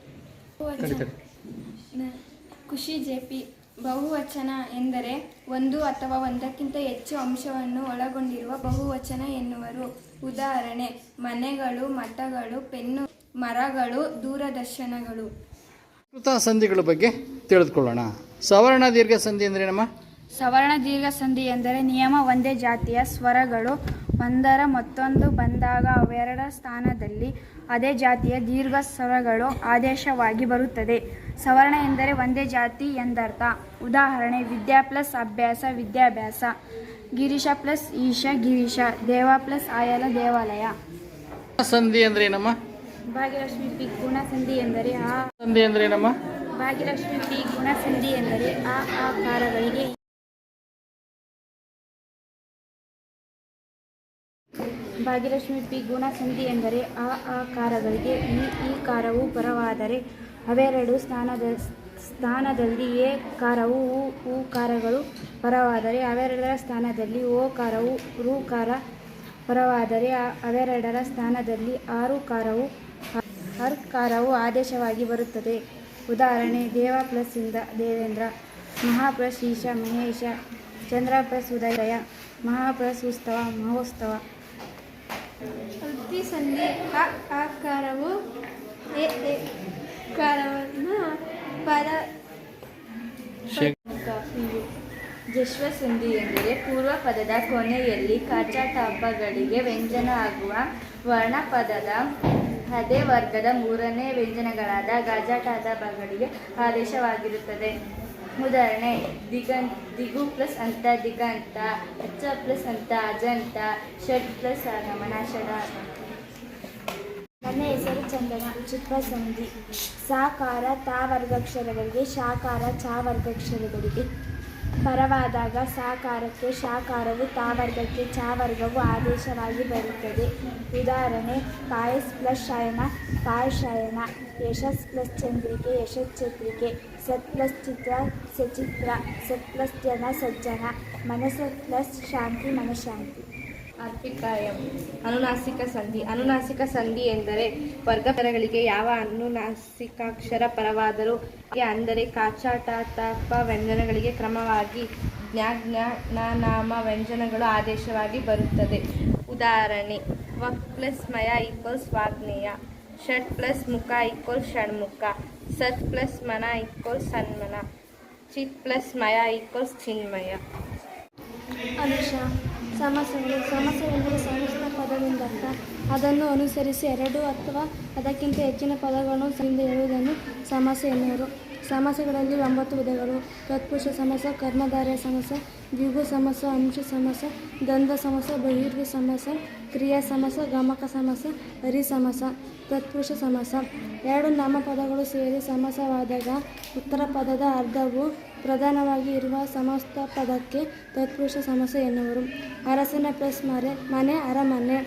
ಖುಷಿ ಜೆಪಿ. ಬಹುವಚನ ಎಂದರೆ ಒಂದು ಅಥವಾ ಒಂದಕ್ಕಿಂತ ಹೆಚ್ಚು ಅಂಶವನ್ನು ಒಳಗೊಂಡಿರುವ ಬಹುವಚನ ಎನ್ನುವರು. ಉದಾಹರಣೆ: ಮನೆಗಳು, ಮಠಗಳು, ಪೆನ್ನು, ಮರಗಳು, ದೂರದರ್ಶನಗಳು. ಸಂಧಿಗಳ ಬಗ್ಗೆ ತಿಳಿದುಕೊಳ್ಳೋಣ. ಸವರ್ಣ ದೀರ್ಘ ಸಂಧಿ ಅಂದ್ರೇನಮ್ಮ? ಸವರ್ಣ ದೀರ್ಘ ಸಂಧಿ ಎಂದರೆ ನಿಯಮ ಒಂದೇ ಜಾತಿಯ ಸ್ವರಗಳು ಒಂದರ ಮತ್ತೊಂದು ಬಂದಾಗ ಅವೆರಡರ ಸ್ಥಾನದಲ್ಲಿ ಅದೇ ಜಾತಿಯ ದೀರ್ಘ ಸ್ವರಗಳು ಆದೇಶವಾಗಿ ಬರುತ್ತದೆ. ಸವರ್ಣ ಎಂದರೆ ಒಂದೇ ಜಾತಿ ಎಂದರ್ಥ. ಉದಾಹರಣೆ ವಿದ್ಯಾ ಪ್ಲಸ್ ಅಭ್ಯಾಸ ವಿದ್ಯಾಭ್ಯಾಸ, ಗಿರೀಶ ಪ್ಲಸ್ ಈಶ ಗಿರೀಶ, ದೇವ ಪ್ಲಸ್ ಆಯಲ ದೇವಾಲಯ. ಸಂಧಿ ಅಂದ್ರೆ ಏನಮ್ಮ? ಭಾಗ್ಯಲಕ್ಷ್ಮಿ ಪಿ ಗುಣ ಸಂಧಿ ಎಂದರೆ ಸಂಧಿ ಅಂದ್ರೆ ಏನಮ್ಮ? ಭಾಗ್ಯಲಕ್ಷ್ಮಿ ಪಿ ಗುಣ ಸಂಧಿ ಎಂದರೆ ಆಕಾರಗಳಿಗೆ ಭಾಗ್ಯಲಕ್ಷ್ಮಿ ಪಿ ಗುಣ ಸಂಧಿ ಎಂದರೆ ಆಕಾರಗಳಿಗೆ ಈ ಕಾರವು ಪರವಾದರೆ ಅವೆರಡು ಸ್ಥಾನದಲ್ಲಿ ಎ ಕಾರವು ಉ ಕಾರಗಳು ಪರವಾದರೆ ಅವೆರಡರ ಸ್ಥಾನದಲ್ಲಿ ಓ ಕಾರವು ರು ಕಾರ ಪರವಾದರೆ ಅವೆರಡರ ಸ್ಥಾನದಲ್ಲಿ ಆರು ಕಾರವು ಅರ್ ಕಾರವು ಆದೇಶವಾಗಿ ಬರುತ್ತದೆ. ಉದಾಹರಣೆ ದೇವ ಪ್ಲಸ್ ಇಂದ ದೇವೇಂದ್ರ, ಮಹಾ ಪ್ಲಸ್ ಈಶ ಮಹೇಶ, ಚಂದ್ರ ಪ್ಲಸ್ ಉದಯ, ಮಹಾ ಪ್ಲಸ್ ಉತ್ಸವ ಮಹೋತ್ಸವ. ವೃತ್ತಿ ಸಂಧಿ ಆಕಾರವು ಕಾರವನ್ನು ಪದ. ಜಶ್ವ ಸಂಧಿ ಎಂದರೆ ಪೂರ್ವ ಪದದ ಕೊನೆಯಲ್ಲಿ ಕಚಾಟಗಳಿಗೆ ವ್ಯಂಜನ ಆಗುವ ವರ್ಣಪದದ ಅದೇ ವರ್ಗದ ಮೂರನೇ ವ್ಯಂಜನಗಳಾದ ಗಜಾಟಗಳಿಗೆ ಆದೇಶವಾಗಿರುತ್ತದೆ. ಉದಾಹರಣೆ ದಿಗು ಪ್ಲಸ್ ಅಂತ ದಿಗಂತ, ಅಚ್ಚ ಪ್ಲಸ್ ಅಂತ ಅಜಂತ, ಷಡ್ ಪ್ಲಸ್ ಆಗಮನ ಷಡ. ನನ್ನ ಹೆಸರು ಚಂದನ. ಚಿತ್ರ ಸಂಧಿ ಸಾಕಾರ ತಾ ವರ್ಗಾಕ್ಷರಗಳಿಗೆ ಶಾಕಾರ ಚ ವರ್ಗಾಕ್ಷರಗಳಿಗೆ ಪರವಾದಾಗ ಸಾಕಾರಕ್ಕೆ ಶಾಕಾರವು ತಾ ವರ್ಗಕ್ಕೆ ಚ ವರ್ಗವು ಆದೇಶವಾಗಿ ಬರುತ್ತದೆ. ಉದಾಹರಣೆ ಪಾಯಸ್ ಪ್ಲಸ್ ಶಯನ ಪಾಯಶಯನ, ಯಶಸ್ ಪ್ಲಸ್ ಚಂದ್ರಿಕೆ ಯಶಶ್ಚಂದ್ರಿಕೆ, ಸತ್ ಪ್ಲಸ್ ಚಿತ್ರ ಸಚಿತ್ರ, ಸತ್ ಪ್ಲಸ್ ಜನ ಸಜ್ಜನ, ಮನಸ್ಸ ಪ್ಲಸ್ ಶಾಂತಿ ಮನಶಾಂತಿ. ಅರ್ಪಿಕಾಯಂ ಅನುನಾಸಿಕ ಸಂಧಿ. ಅನುನಾಸಿಕ ಸಂಧಿ ಎಂದರೆ ವರ್ಗಪದಗಳಿಗೆ ಯಾವ ಅನುನಾಸಿಕಾಕ್ಷರ ಪರವಾದರೂ ಅಂದರೆ ಕಾಚಾಟ ತಪ ವ್ಯಂಜನಗಳಿಗೆ ಕ್ರಮವಾಗಿ ಜ್ಞ ನಾಮ ವ್ಯಂಜನಗಳು ಆದೇಶವಾಗಿ ಬರುತ್ತದೆ. ಉದಾಹರಣೆ ವಕ್ ಪ್ಲಸ್ ಮಯ ಈಕ್ವಲ್ಸ್ ವಾಗ್ನೇಯ, ಷಟ್ ಪ್ಲಸ್ ಮುಖ ಈಕ್ವಲ್ಸ್ ಷಣ್ಮುಖ, ಸತ್ ಪ್ಲಸ್ ಮನ ಈಕ್ವಲ್ಸ್ ಸನ್ಮನ, ಚಿತ್ ಪ್ಲಸ್ ಮಯ ಈಕ್ವಲ್ಸ್ ಚಿನ್ಮಯ. ಅನುಷ ಸಮಾಸಗಳು. ಸಮಾಸ ಎಂದರೆ ಸಮಸ್ತ ಪದವೆಂದರ್ಥ. ಅದನ್ನು ಅನುಸರಿಸಿ ಎರಡು ಅಥವಾ ಅದಕ್ಕಿಂತ ಹೆಚ್ಚಿನ ಪದಗಳನ್ನು ಹೇಳುವುದನ್ನು ಸಮಾಸ ಎನ್ನುವರು. ಸಮಾಸಗಳಲ್ಲಿ 9 ವಿಧಗಳು. ತತ್ಪುರುಷ ಸಮಾಸ, ಕರ್ಮಧಾರಯ ಸಮಾಸ, ದ್ವಿಗು ಸಮಾಸ, ಅಂಶ ಸಮಾಸ, ದ್ವಂದ್ವ ಸಮಾಸ, ಬಹಿರ್ವಿ ಸಮಾಸ, ಕ್ರಿಯಾ ಸಮಾಸ, ಗಮಕ ಸಮಾಸ, ಹರಿ ಸಮಾಸ. ತತ್ಪುರುಷ ಸಮಾಸ ಎರಡು ನಾಮಪದಗಳು ಸೇರಿ ಸಮಾಸವಾದಾಗ ಉತ್ತರ ಪದದ ಅರ್ಧವು ಪ್ರಧಾನವಾಗಿ ಇರುವ ಸಮಸ್ತ ಪದಕ್ಕೆ ತತ್ಪುರುಷ ಸಮಾಸ ಎನ್ನುವರು. ಅರಸನ ಪ್ಲಸ್ ಮನೆ ಅರಮನೆ,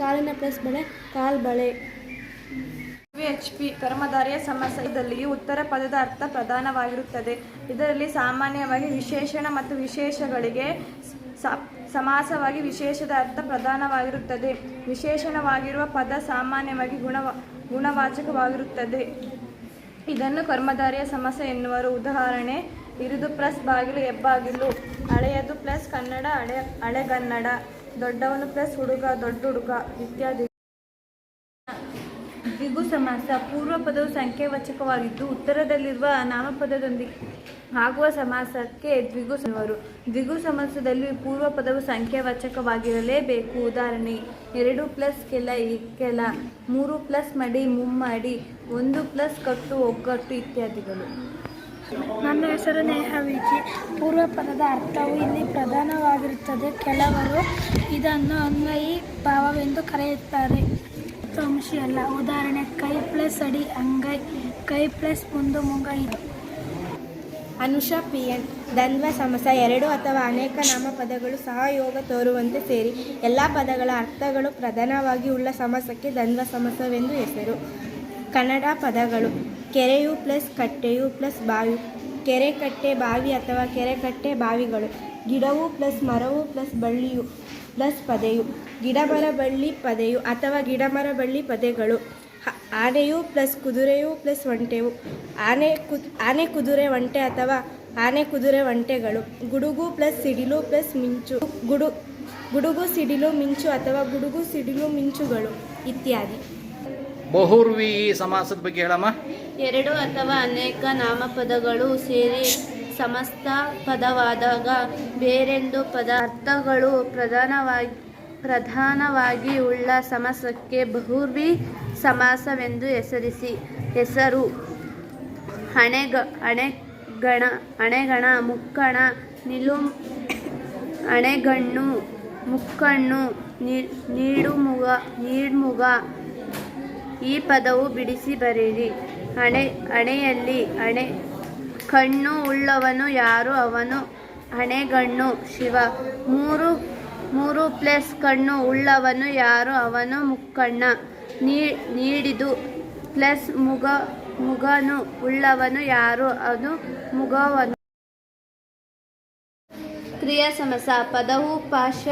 ಕಾಲಿನ ಪ್ಲಸ್ ಬಳೆ ಕಾಲ್ಬಳೆ. ವಿಎಚ್ಪಿ ಕರ್ಮಧಾರಯ ಸಮಾಸದಲ್ಲಿಯೂ ಉತ್ತರ ಪದದ ಅರ್ಥ ಪ್ರಧಾನವಾಗಿರುತ್ತದೆ. ಇದರಲ್ಲಿ ಸಾಮಾನ್ಯವಾಗಿ ವಿಶೇಷಣ ಮತ್ತು ವಿಶೇಷಗಳಿಗೆ ಸಮಾಸವಾಗಿ ವಿಶೇಷದ ಅರ್ಥ ಪ್ರಧಾನವಾಗಿರುತ್ತದೆ. ವಿಶೇಷಣವಾಗಿರುವ ಪದ ಸಾಮಾನ್ಯವಾಗಿ ಗುಣವಾಚಕವಾಗಿರುತ್ತದೆ. ಇದನ್ನು ಕರ್ಮಧಾರಯ ಸಮಾಸ ಎನ್ನುವರು. ಉದಾಹರಣೆ ಇರುದು ಪ್ಲಸ್ ಬಾಗಿಲು ಹೆಬ್ಬಾಗಿಲು, ಹಳೆಯದು ಪ್ಲಸ್ ಕನ್ನಡ ಹಳೆಗನ್ನಡ, ದೊಡ್ಡವನು ಪ್ಲಸ್ ಹುಡುಗ ದೊಡ್ಡ ಹುಡುಗ ಇತ್ಯಾದಿ. ದ್ವಿಗು ಸಮಾಸ ಪೂರ್ವ ಪದವು ಸಂಖ್ಯಾವಾಚಕವಾಗಿದ್ದು ಉತ್ತರದಲ್ಲಿರುವ ನಾಮಪದದೊಂದಿಗೆ ಆಗುವ ಸಮಾಸಕ್ಕೆ ದ್ವಿಗು ಎನ್ನುವರು. ದ್ವಿಗು ಸಮಾಸದಲ್ಲಿ ಪೂರ್ವ ಪದವು ಸಂಖ್ಯಾವಾಚಕವಾಗಿರಲೇಬೇಕು. ಉದಾಹರಣೆ 2 ಪ್ಲಸ್ ಕೆಲ ಕೆಲ, 3 ಪ್ಲಸ್ ಮಡಿ ಮುಮ್ಮಡಿ, 1 ಪ್ಲಸ್ ಕಟ್ಟು ಒಗ್ಗಟ್ಟು ಇತ್ಯಾದಿಗಳು. ನನ್ನ ಹೆಸರು ನೇಹವಿಜಿ. ಪೂರ್ವ ಪದದ ಅರ್ಥವು ಇಲ್ಲಿ ಪ್ರಧಾನವಾಗಿರುತ್ತದೆ. ಕೆಲವರು ಇದನ್ನು ಅನ್ವಯಿ ಭಾವವೆಂದು ಕರೆಯುತ್ತಾರೆ, ಅಂಶಿ ಅಲ್ಲ. ಉದಾಹರಣೆ ಕೈ ಪ್ಲಸ್ ಅಡಿ ಅಂಗೈ, ಕೈ ಪ್ಲಸ್ ಮುಂದು ಮುಂಗೈ. ಅನುಷ ಪಿಎನ್ ದ್ವಂದ್ವ ಸಮಾಸ ಎರಡು ಅಥವಾ ಅನೇಕ ನಾಮಪದಗಳು ಸಹಯೋಗ ತೋರುವಂತೆ ಸೇರಿ ಎಲ್ಲ ಪದಗಳ ಅರ್ಥಗಳು ಪ್ರಧಾನವಾಗಿ ಉಳ್ಳ ಸಮಾಸಕ್ಕೆ ದ್ವಂದ್ವ ಸಮಾಸವೆಂದು ಹೆಸರು. ಕನ್ನಡ ಪದಗಳು ಕೆರೆಯು ಪ್ಲಸ್ ಕಟ್ಟೆಯು ಪ್ಲಸ್ ಬಾವಿ, ಕೆರೆ ಕಟ್ಟೆ ಬಾವಿ ಅಥವಾ ಕೆರೆ ಕಟ್ಟೆ ಬಾವಿಗಳು. ಗಿಡವು ಪ್ಲಸ್ ಮರವು ಪ್ಲಸ್ ಬಳ್ಳಿಯು ಪ್ಲಸ್ ಪದೆಯು, ಗಿಡಮರ ಬಳ್ಳಿ ಪದೆಯು ಅಥವಾ ಗಿಡಮರ ಬಳ್ಳಿ ಪದೆಗಳು. ಆನೆಯು ಪ್ಲಸ್ ಕುದುರೆಯು ಪ್ಲಸ್ ಒಂಟೆವು, ಆನೆ ಕುದುರೆ ಒಂಟೆ ಅಥವಾ ಆನೆ ಕುದುರೆ ಒಂಟೆಗಳು. ಗುಡುಗು ಪ್ಲಸ್ ಸಿಡಿಲು ಪ್ಲಸ್ ಮಿಂಚು, ಗುಡುಗು ಸಿಡಿಲು ಮಿಂಚು ಅಥವಾ ಗುಡುಗು ಸಿಡಿಲು ಮಿಂಚುಗಳು ಇತ್ಯಾದಿ. ಬಹುರ್ವಿ ಸಮಾಸದ ಬಗ್ಗೆ ಹೇಳಮ್ಮ. ಎರಡು ಅಥವಾ ಅನೇಕ ನಾಮಪದಗಳು ಸೇರಿ ಸಮಸ್ತ ಪದವಾದಾಗ ಬೇರೆಂದು ಪದಾರ್ಥಗಳು ಪ್ರಧಾನವಾಗಿ ಉಳ್ಳ ಸಮಾಸಕ್ಕೆ ಬಹುವ್ರೀ ಸಮಾಸವೆಂದು ಹೆಸರು. ಅಣೆಗಣ, ಮುಕ್ಕಣ, ಅಣೆಗಣ್ಣು, ಮುಕ್ಕಣ್ಣು, ನೀಡ್ಮುಗ. ಈ ಪದವು ಬಿಡಿಸಿ ಬರೆಯಿರಿ. ಅಣೆಯಲ್ಲಿ ಕಣ್ಣು ಉಳ್ಳವನು ಯಾರು? ಅವನು ಅಣೆಗಣ್ಣು ಶಿವ. ಮೂರು ಪ್ಲಸ್ ಕಣ್ಣು ಉಳ್ಳವನು ಯಾರು? ಅವನು ಮುಕ್ಕಣ್ಣ. ನೀಡಿದು ಪ್ಲಸ್ ಮುಗನು ಉಳ್ಳವನು ಯಾರು? ಅದು ಮುಗವನು. ಕ್ರಿಯಾ ಸಮಾಸ. ಪದವು ಪಾರ್ಶ್ವ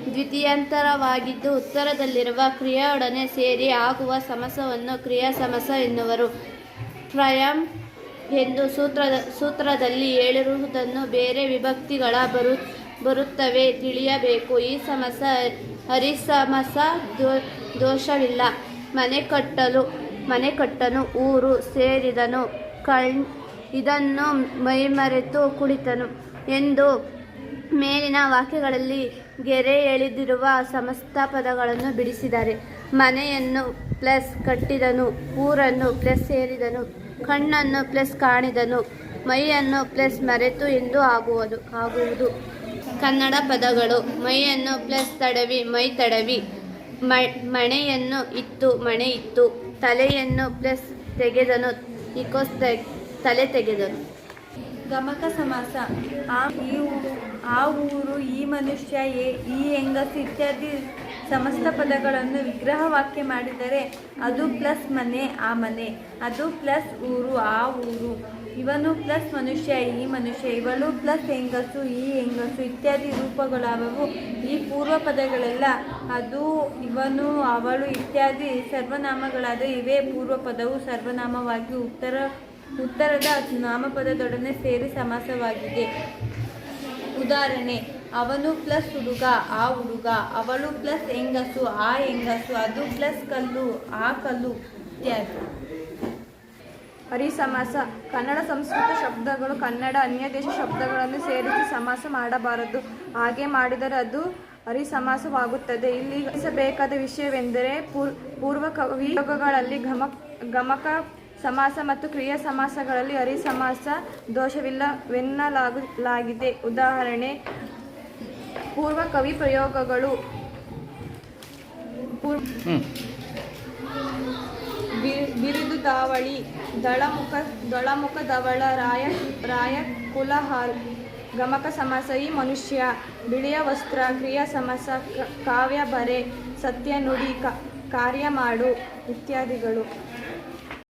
ದ್ವಿತೀಯಾಂತರವಾಗಿದ್ದು ಉತ್ತರದಲ್ಲಿರುವ ಕ್ರಿಯೆಯೊಡನೆ ಸೇರಿ ಆಗುವ ಸಮಾಸವನ್ನು ಕ್ರಿಯಾ ಸಮಾಸ ಎನ್ನುವರು. ಪ್ರಯಂ ಎಂದು ಸೂತ್ರದಲ್ಲಿ ಹೇಳಿರುವುದನ್ನು ಬೇರೆ ವಿಭಕ್ತಿಗಳ ಬರುತ್ತವೆ ತಿಳಿಯಬೇಕು. ಈ ಸಮಾಸ ಹರಿಸಮಾಸ. ದೋಷವಿಲ್ಲ. ಮನೆ ಕಟ್ಟನು, ಊರು ಸೇರಿದನು, ಇದನ್ನು ಮೈಮರೆತು ಕುಳಿತನು ಎಂದು ಮೇಲಿನ ವಾಕ್ಯಗಳಲ್ಲಿ ಗೆರೆ ಎಳೆದಿರುವ ಸಮಸ್ತ ಪದಗಳನ್ನು ಬಿಡಿಸಿದ್ದಾರೆ. ಮನೆಯನ್ನು ಪ್ಲಸ್ ಕಟ್ಟಿದನು, ಊರನ್ನು ಪ್ಲಸ್ ಸೇರಿದನು, ಕಣ್ಣನ್ನು ಪ್ಲಸ್ ಕಾಣಿದನು, ಮೈಯನ್ನು ಪ್ಲಸ್ ಮರೆತು ಎಂದು ಆಗುವುದು. ಕನ್ನಡ ಪದಗಳು. ಮೈಯನ್ನು ಪ್ಲಸ್ ತಡವಿ, ಮೈ ತಡವಿ. ಮಣೆಯನ್ನು ಇತ್ತು, ಮಣೆ ಇತ್ತು. ತಲೆಯನ್ನು ಪ್ಲಸ್ ತೆಗೆದನು, ತಲೆ ತೆಗೆದನು. ಗಮಕ ಸಮಾಸ. ಆ ಊರು, ಈ ಮನುಷ್ಯ, ಈ ಹೆಂಗಸು ಇತ್ಯಾದಿ ಸಮಸ್ತ ಪದಗಳನ್ನು ವಿಗ್ರಹ ವಾಕ್ಯ ಮಾಡಿದರೆ ಅದು ಪ್ಲಸ್ ಮನೆ, ಆ ಮನೆ. ಅದು ಪ್ಲಸ್ ಊರು, ಆ ಊರು. ಇವನು ಪ್ಲಸ್ ಮನುಷ್ಯ, ಈ ಮನುಷ್ಯ. ಇವಳು ಪ್ಲಸ್ ಹೆಂಗಸು, ಈ ಹೆಂಗಸು ಇತ್ಯಾದಿ ರೂಪಗಳಾದವು. ಈ ಪೂರ್ವ ಪದಗಳೆಲ್ಲ ಅದು, ಇವನು, ಅವಳು ಇತ್ಯಾದಿ ಸರ್ವನಾಮಗಳಾದ ಇವೇ ಪೂರ್ವ ಪದವು ಸರ್ವನಾಮವಾಗಿ ಉತ್ತರದ ನಾಮಪದದೊಡನೆ ಸೇರಿ ಸಮಾಸವಾಗಿದೆ. ಉದಾಹರಣೆ: ಅವನು ಪ್ಲಸ್ ಹುಡುಗ, ಆ ಹುಡುಗ. ಅವಳು ಪ್ಲಸ್ ಹೆಂಗಸು, ಆ ಹೆಂಗಸು. ಅದು ಪ್ಲಸ್ ಕಲ್ಲು, ಆ ಕಲ್ಲು ಇತ್ಯಾದಿ. ಹರಿಸಮಾಸ. ಕನ್ನಡ ಸಂಸ್ಕೃತ ಶಬ್ದಗಳು ಕನ್ನಡ ಅನ್ಯದೇಶ ಶಬ್ದಗಳನ್ನು ಸೇರಿಸಿ ಸಮಾಸ ಮಾಡಬಾರದು. ಹಾಗೆ ಮಾಡಿದರೆ ಅದು ಹರಿಸಮಾಸವಾಗುತ್ತದೆ. ಇಲ್ಲಿ ಗಮನಿಸಬೇಕಾದ ವಿಷಯವೆಂದರೆ ಪೂರ್ವ ಕವಿಯೋಗಗಳಲ್ಲಿ ಗಮಕ ಸಮಾಸ ಮತ್ತು ಕ್ರಿಯಾ ಸಮಾಸಗಳಲ್ಲಿ ಹರಿಸಮಾಸ ದೋಷವಿಲ್ಲವೆನ್ನಲಾಗಿದೆ. ಉದಾಹರಣೆ: ಪೂರ್ವ ಕವಿ ಪ್ರಯೋಗಗಳು: ಬಿರುದು ದಾವಳಿ, ದಳಮುಖ ಧವಳ, ರಾಯ ಕುಲಹಾಲ್. ಗಮಕ ಸಮಾಸ: ಈ ಮನುಷ್ಯ. ಬಿಳಿಯ ವಸ್ತ್ರ. ಕ್ರಿಯಾ ಸಮಾಸ: ಕಾವ್ಯ ಬರೆ, ಸತ್ಯ ನುಡಿ, ಕಾರ್ಯ ಮಾಡು ಇತ್ಯಾದಿಗಳು.